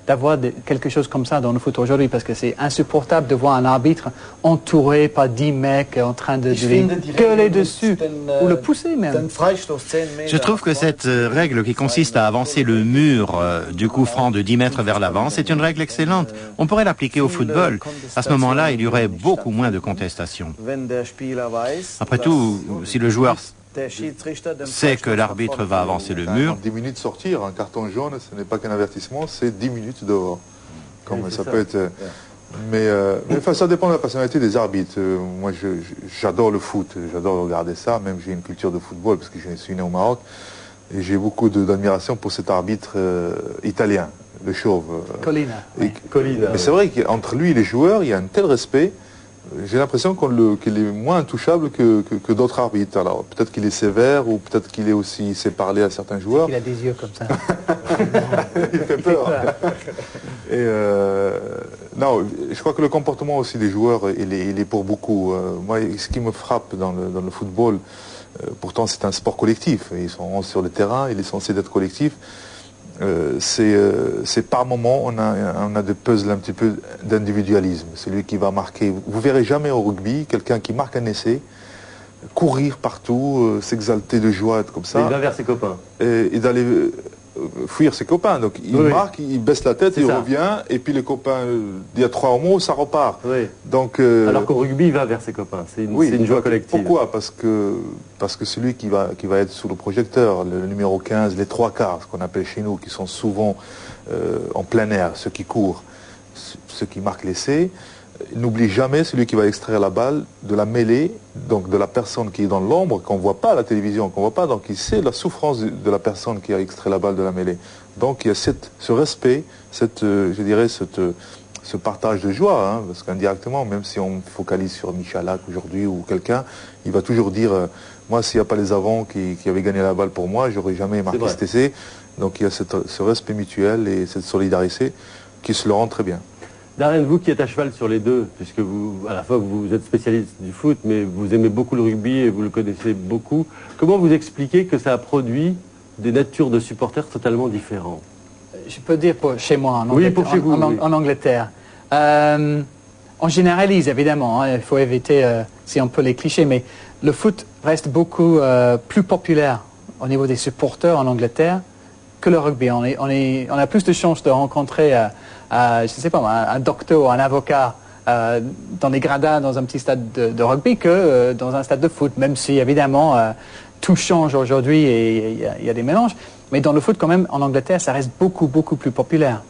d'avoir quelque chose comme ça dans le foot aujourd'hui, parce que c'est insupportable de voir un arbitre entouré par 10 mecs en train de lui gueuler dessus ou le pousser même. Je trouve que cette règle qui consiste à avancer le mur du coup franc de 10 mètres vers l'avant, c'est une règle excellente. On pourrait l'appliquer au football. À ce moment-là, il y aurait beaucoup moins de contestation. Après tout, si le joueur sait que l'arbitre va avancer le mur... 10 minutes sortir, un carton jaune, ce n'est pas qu'un avertissement, c'est 10 minutes dehors. Comme ça peut être... Mais enfin, ça dépend de la personnalité des arbitres. Moi, j'adore le foot, j'adore regarder ça, même j'ai une culture de football, parce que je suis né au Maroc, et j'ai beaucoup d'admiration pour cet arbitre italien, le chauve. Colina. Mais c'est vrai qu'entre lui et les joueurs, il y a un tel respect. J'ai l'impression qu'il est moins intouchable que d'autres arbitres. Alors peut-être qu'il est sévère ou peut-être qu'il est aussi sait parler à certains joueurs. Il a des yeux comme ça. Il fait peur. Et non, je crois que le comportement aussi des joueurs, il est pour beaucoup. Moi, ce qui me frappe dans le football, pourtant c'est un sport collectif. Ils sont sur le terrain, il est censé être collectif. C'est par moment, on a des puzzles un petit peu d'individualisme. Celui qui va marquer, vous verrez jamais au rugby quelqu'un qui marque un essai, courir partout, s'exalter de joie, être comme ça. Et il va vers ses copains. Et d'aller fuir ses copains. Donc il marque, il baisse la tête, il revient, et puis les copains, il y a 3 mots, ça repart. Oui. Donc, alors qu'au rugby, il va vers ses copains. C'est une joie collective. Pourquoi? Parce que celui qui va être sous le projecteur, le numéro 15, les 3 quarts, ce qu'on appelle chez nous, qui sont souvent en plein air, ceux qui courent, ceux qui marquent l'essai, n'oublie jamais celui qui va extraire la balle de la mêlée, donc de la personne qui est dans l'ombre, qu'on ne voit pas à la télévision, qu'on ne voit pas, donc il sait la souffrance de la personne qui a extrait la balle de la mêlée. Donc il y a ce respect, je dirais, ce partage de joie, hein, parce qu'indirectement, même si on focalise sur Michalak aujourd'hui ou quelqu'un, il va toujours dire, moi s'il n'y a pas les avants qui avaient gagné la balle pour moi, j'aurais jamais marqué cet essai. Donc il y a ce respect mutuel et cette solidarité qui se le rend très bien. Darren, vous qui êtes à cheval sur les deux, puisque vous, à la fois vous êtes spécialiste du foot, mais vous aimez beaucoup le rugby et vous le connaissez beaucoup, comment vous expliquez que ça a produit des natures de supporters totalement différents? Je peux dire pour chez moi, en Angleterre. On généralise évidemment, hein, il faut éviter si on peut les clichés, mais le foot reste beaucoup plus populaire au niveau des supporters en Angleterre que le rugby. On a plus de chances de rencontrer je sais pas, un docteur ou un avocat dans les gradins dans un petit stade de rugby que dans un stade de foot, même si évidemment tout change aujourd'hui et il y a des mélanges. Mais dans le foot quand même, en Angleterre, ça reste beaucoup plus populaire.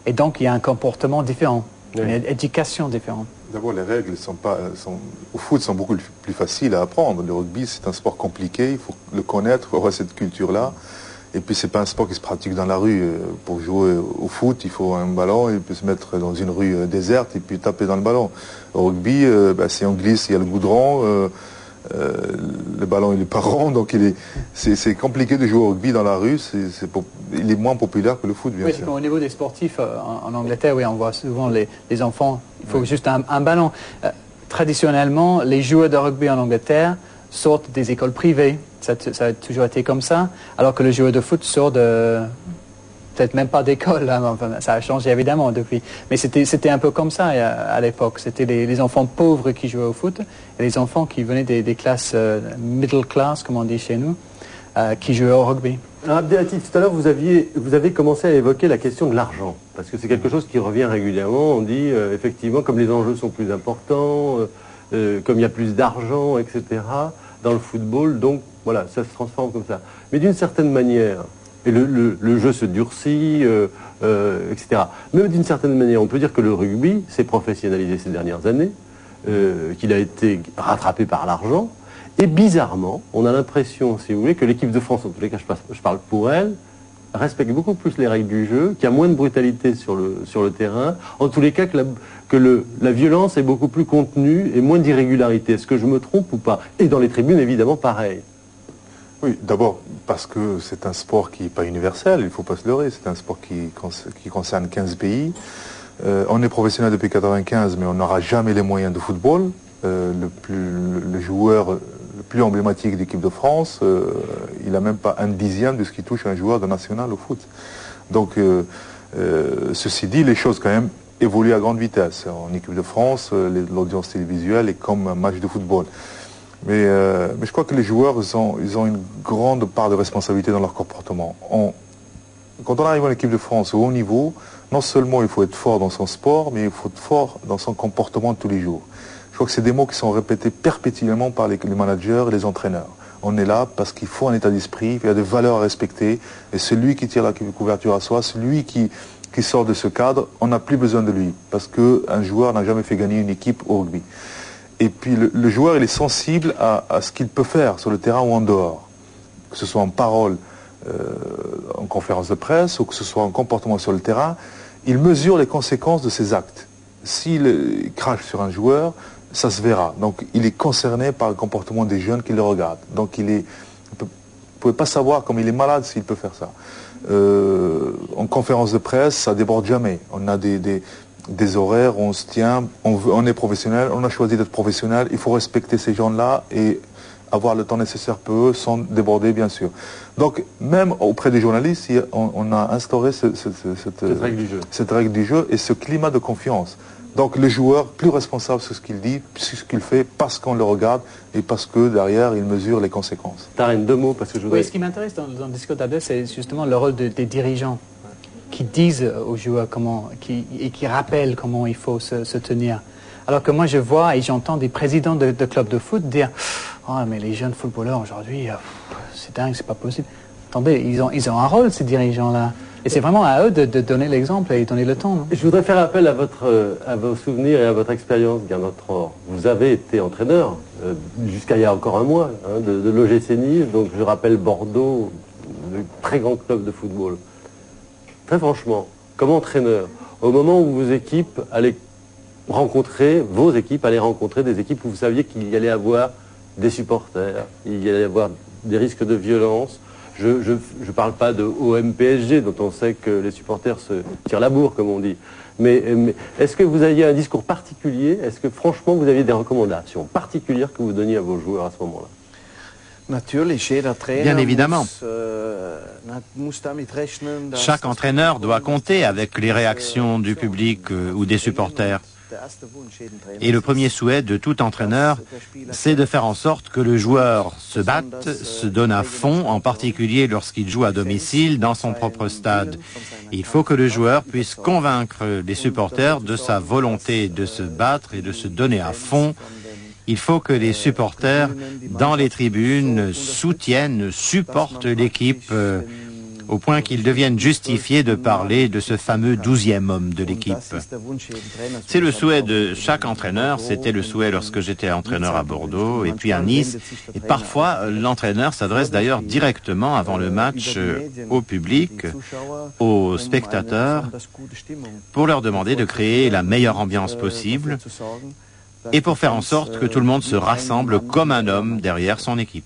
Et donc il y a un comportement différent, une éducation différente. D'abord, les règles au foot sont beaucoup plus faciles à apprendre. Le rugby, c'est un sport compliqué, il faut le connaître, il faut avoir cette culture-là. Et puis c'est pas un sport qui se pratique dans la rue. Pour jouer au foot, il faut un ballon, il peut se mettre dans une rue déserte et puis taper dans le ballon. Au rugby, si on glisse, il y a le goudron, le ballon il n'est pas rond, donc c'est compliqué de jouer au rugby dans la rue, il est moins populaire que le foot, bien sûr. Au niveau des sportifs en Angleterre, oui, on voit souvent les enfants, il faut juste un ballon. Traditionnellement, les joueurs de rugby en Angleterre sortent des écoles privées. Ça a toujours été comme ça, alors que le joueur de foot sort peut-être même pas d'école, hein, enfin, ça a changé évidemment depuis. Mais c'était un peu comme ça à l'époque. C'était les enfants pauvres qui jouaient au foot et les enfants qui venaient des classes middle class, comme on dit chez nous, qui jouaient au rugby. Abdelatif, tout à l'heure, vous avez commencé à évoquer la question de l'argent, parce que c'est quelque chose qui revient régulièrement. On dit, effectivement, comme les enjeux sont plus importants, comme il y a plus d'argent, etc., dans le football, donc voilà, ça se transforme comme ça. Mais d'une certaine manière, et le jeu se durcit, etc. Mais d'une certaine manière, on peut dire que le rugby s'est professionnalisé ces dernières années, qu'il a été rattrapé par l'argent, et bizarrement, on a l'impression, si vous voulez, que l'équipe de France, en tous les cas je parle pour elle, respecte beaucoup plus les règles du jeu, qu'il y a moins de brutalité sur le terrain, en tous les cas que la violence est beaucoup plus contenue et moins d'irrégularité. Est-ce que je me trompe ou pas? Et dans les tribunes, évidemment, pareil. Oui, d'abord parce que c'est un sport qui n'est pas universel, il ne faut pas se leurrer, c'est un sport qui concerne 15 pays. On est professionnel depuis 1995, mais on n'aura jamais les moyens de football. Le joueur le plus emblématique de l'équipe de France, il n'a même pas un dixième de ce qui touche un joueur de national au foot. Donc, ceci dit, les choses quand même évoluent à grande vitesse. En équipe de France, l'audience télévisuelle est comme un match de football. Mais je crois que les joueurs, ils ont une grande part de responsabilité dans leur comportement. Quand on arrive en équipe de France au haut niveau, non seulement il faut être fort dans son sport, mais il faut être fort dans son comportement de tous les jours. Je crois que c'est des mots qui sont répétés perpétuellement par les managers et les entraîneurs. On est là parce qu'il faut un état d'esprit, il y a des valeurs à respecter, et celui qui tire la couverture à soi, celui qui sort de ce cadre, on n'a plus besoin de lui, parce qu'un joueur n'a jamais fait gagner une équipe au rugby. Et puis le joueur, il est sensible à ce qu'il peut faire sur le terrain ou en dehors, que ce soit en parole, en conférence de presse, ou que ce soit en comportement sur le terrain. Il mesure les conséquences de ses actes. S'il crache sur un joueur, ça se verra. Donc il est concerné par le comportement des jeunes qui le regardent. Donc vous ne pouvez pas savoir comme il est malade s'il peut faire ça. En conférence de presse, ça déborde jamais. On a des horaires, on se tient, on est professionnel, on a choisi d'être professionnel, il faut respecter ces gens-là et avoir le temps nécessaire pour eux sans déborder, bien sûr. Donc, même auprès des journalistes, on a instauré cette règle du jeu et ce climat de confiance. Donc, le joueur, plus responsable sur ce qu'il dit, sur ce qu'il fait, parce qu'on le regarde et parce que derrière, il mesure les conséquences. Tarine, deux mots, parce que je voudrais... Oui, ce qui m'intéresse dans le discours d'Abdel, c'est justement le rôle des dirigeants qui disent aux joueurs et qui rappellent comment il faut se tenir. Alors que moi, je vois et j'entends des présidents de clubs de foot dire « Oh, mais les jeunes footballeurs aujourd'hui, c'est dingue, c'est pas possible. » Attendez, ils ont un rôle, ces dirigeants-là. Et c'est vraiment à eux de donner l'exemple et donner le temps. Non? Je voudrais faire appel à vos souvenirs et à votre expérience, Gernot Rohr. Vous avez été entraîneur, jusqu'à il y a encore un mois, hein, de l'OGC Nice. Donc je rappelle Bordeaux, le très grand club de football. Très franchement, comme entraîneur, au moment où vos équipes allaient rencontrer des équipes où vous saviez qu'il y allait avoir des supporters, il y allait avoir des risques de violence. Je ne parle pas de OM-PSG, dont on sait que les supporters se tirent la bourre, comme on dit. Mais est-ce que vous aviez un discours particulier? Est-ce que franchement vous aviez des recommandations particulières que vous donniez à vos joueurs à ce moment-là? Bien évidemment. Chaque entraîneur doit compter avec les réactions du public ou des supporters. Et le premier souhait de tout entraîneur, c'est de faire en sorte que le joueur se batte, se donne à fond, en particulier lorsqu'il joue à domicile dans son propre stade. Il faut que le joueur puisse convaincre les supporters de sa volonté de se battre et de se donner à fond. Il faut que les supporters, dans les tribunes, soutiennent, supportent l'équipe au point qu'ils deviennent justifiés de parler de ce fameux 12e homme de l'équipe. C'est le souhait de chaque entraîneur, c'était le souhait lorsque j'étais entraîneur à Bordeaux et puis à Nice. Et parfois, l'entraîneur s'adresse d'ailleurs directement avant le match au public, aux spectateurs, pour leur demander de créer la meilleure ambiance possible et pour faire en sorte que tout le monde se rassemble comme un homme derrière son équipe.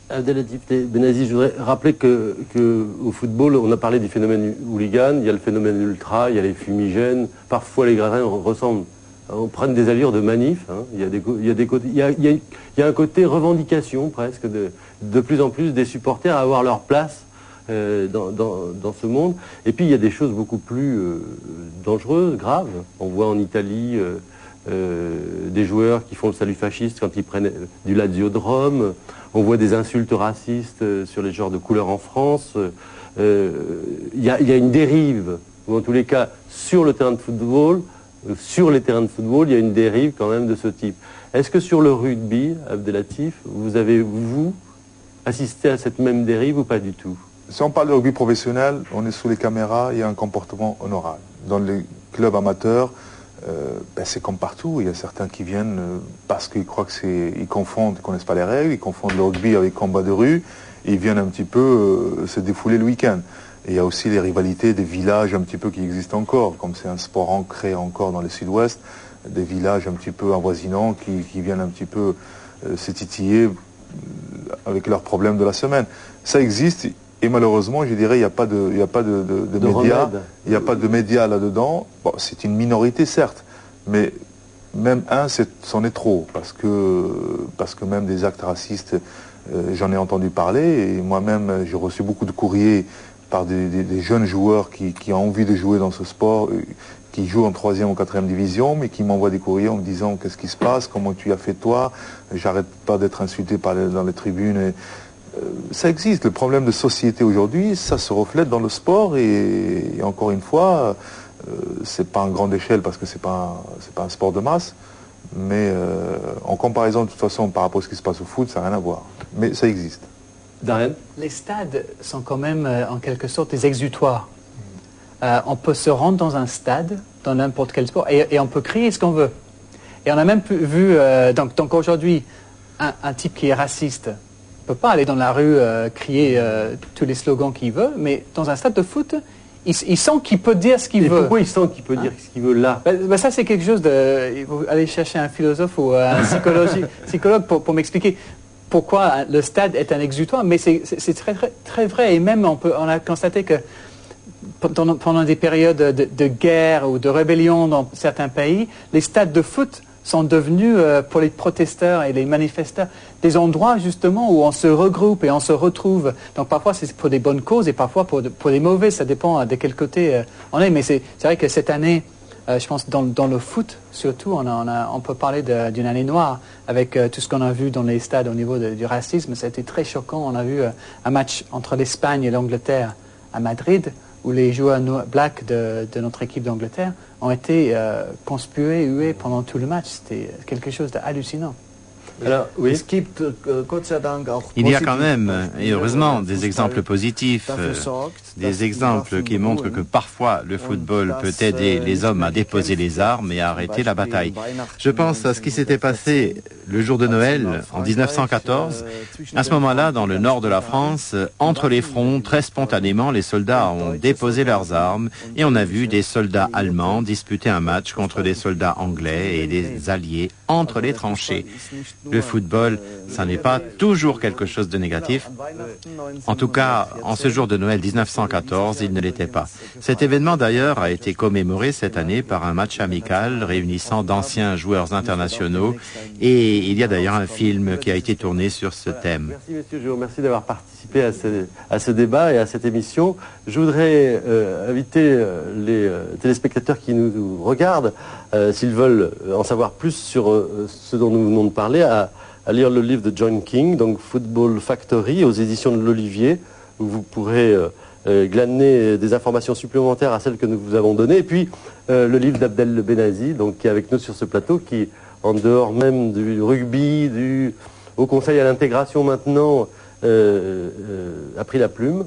Abdelatif Benazi, je voudrais rappeler qu'au football, on a parlé du phénomène hooligan, il y a le phénomène ultra, il y a les fumigènes, parfois les gradins prennent des allures de manif, hein. Il y a un côté revendication presque de plus en plus des supporters à avoir leur place dans ce monde. Et puis il y a des choses beaucoup plus dangereuses, graves. On voit en Italie des joueurs qui font le salut fasciste quand ils prennent du Lazio de Rome. On voit des insultes racistes sur les genres de couleurs en France. Il y a une dérive, ou en tous les cas sur le terrain de football, sur les terrains de football, il y a une dérive quand même de ce type. Est-ce que sur le rugby, Abdelatif, vous avez, assisté à cette même dérive ou pas du tout? Si on parle de rugby professionnel, on est sous les caméras, il y a un comportement honorable. Dans les clubs amateurs, c'est comme partout. Il y a certains qui viennent parce qu'ils croient ils confondent, ils ne connaissent pas les règles, ils confondent le rugby avec combat de rue, et ils viennent un petit peu se défouler le week-end. Et il y a aussi les rivalités des villages un petit peu qui existent encore, comme c'est un sport ancré encore dans le sud-ouest, des villages un petit peu avoisinants qui viennent un petit peu se titiller avec leurs problèmes de la semaine. Ça existe et malheureusement, je dirais, il n'y a pas de médias, il n'y a pas de médias là-dedans. Bon, c'est une minorité certes, mais même c'en est trop, parce que même des actes racistes, j'en ai entendu parler, et moi-même j'ai reçu beaucoup de courriers par des jeunes joueurs qui ont envie de jouer dans ce sport, qui jouent en 3e ou 4e division, mais qui m'envoient des courriers en me disant qu'est-ce qui se passe, comment tu as fait toi, j'arrête pas d'être insulté dans les tribunes. Ça existe, le problème de société aujourd'hui, ça se reflète dans le sport, et encore une fois, c'est pas en grande échelle parce que c'est pas un sport de masse, mais en comparaison de toute façon par rapport à ce qui se passe au foot, ça n'a rien à voir. Mais ça existe. Darren ? Les stades sont quand même en quelque sorte des exutoires. On peut se rendre dans un stade, dans n'importe quel sport, et on peut crier ce qu'on veut. Et on a même vu, donc aujourd'hui, un type qui est raciste ne peut pas aller dans la rue crier tous les slogans qu'il veut, mais dans un stade de foot, il sent qu'il peut dire ce qu'il veut. Et pourquoi il sent qu'il peut dire ce qu'il veut là? Ça, c'est quelque chose de... Il faut aller chercher un philosophe ou un psychologue pour m'expliquer pourquoi le stade est un exutoire, mais c'est très, très, très vrai. Et même, on a constaté que pendant des périodes de guerre ou de rébellion dans certains pays, les stades de foot sont devenus, pour les protesteurs et les manifestants, des endroits justement où on se regroupe et on se retrouve. Donc parfois c'est pour des bonnes causes et parfois pour des mauvaises, ça dépend de quel côté on est. Mais c'est vrai que cette année, je pense dans le foot surtout, on peut parler d'une année noire avec tout ce qu'on a vu dans les stades au niveau du racisme. Ça a été très choquant. On a vu un match entre l'Espagne et l'Angleterre à Madrid, où les joueurs blacks de notre équipe d'Angleterre ont été conspués, hués pendant tout le match. C'était quelque chose d'hallucinant. Alors, oui. Il y a quand même, et heureusement, des exemples positifs, des exemples qui montrent que parfois le football peut aider les hommes à déposer les armes et à arrêter la bataille. Je pense à ce qui s'était passé le jour de Noël en 1914. À ce moment-là, dans le nord de la France, entre les fronts, très spontanément, les soldats ont déposé leurs armes et on a vu des soldats allemands disputer un match contre des soldats anglais et des alliés entre les tranchées. Le football, ça n'est pas toujours quelque chose de négatif. En tout cas, en ce jour de Noël 1914, il ne l'était pas. Cet événement, d'ailleurs, a été commémoré cette année par un match amical réunissant d'anciens joueurs internationaux. Et il y a d'ailleurs un film qui a été tourné sur ce thème. Merci, messieurs. Je vous remercie d'avoir participé à ce débat et à cette émission. Je voudrais inviter les téléspectateurs qui nous regardent, s'ils veulent en savoir plus sur ce dont nous venons de parler, à lire le livre de John King, donc Football Factory, aux éditions de l'Olivier, où vous pourrez glaner des informations supplémentaires à celles que nous vous avons données. Et puis le livre d'Abdel Benazi, donc, qui est avec nous sur ce plateau, qui, en dehors même du rugby, du Haut Conseil à l'intégration maintenant, a pris la plume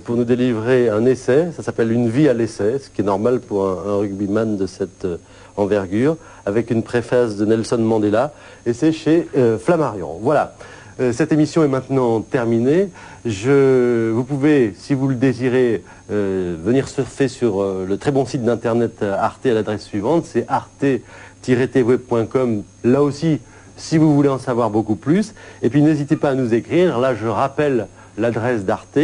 pour nous délivrer un essai. Ça s'appelle Une vie à l'essai, ce qui est normal pour un rugbyman de cette envergure, avec une préface de Nelson Mandela, et c'est chez Flammarion. Voilà, cette émission est maintenant terminée. Vous pouvez, si vous le désirez, venir surfer sur le très bon site d'internet Arte à l'adresse suivante, c'est arte-tv.com, là aussi, si vous voulez en savoir beaucoup plus. Et puis n'hésitez pas à nous écrire. Là, je rappelle l'adresse d'Arte,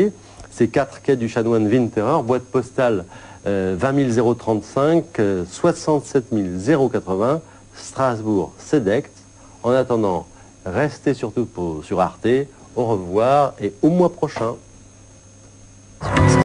c'est 4 quai du Chanoine Winterer, boîte postale 20 035, 67 080, Strasbourg, Cédect. En attendant, restez surtout sur Arte. Au revoir et au mois prochain.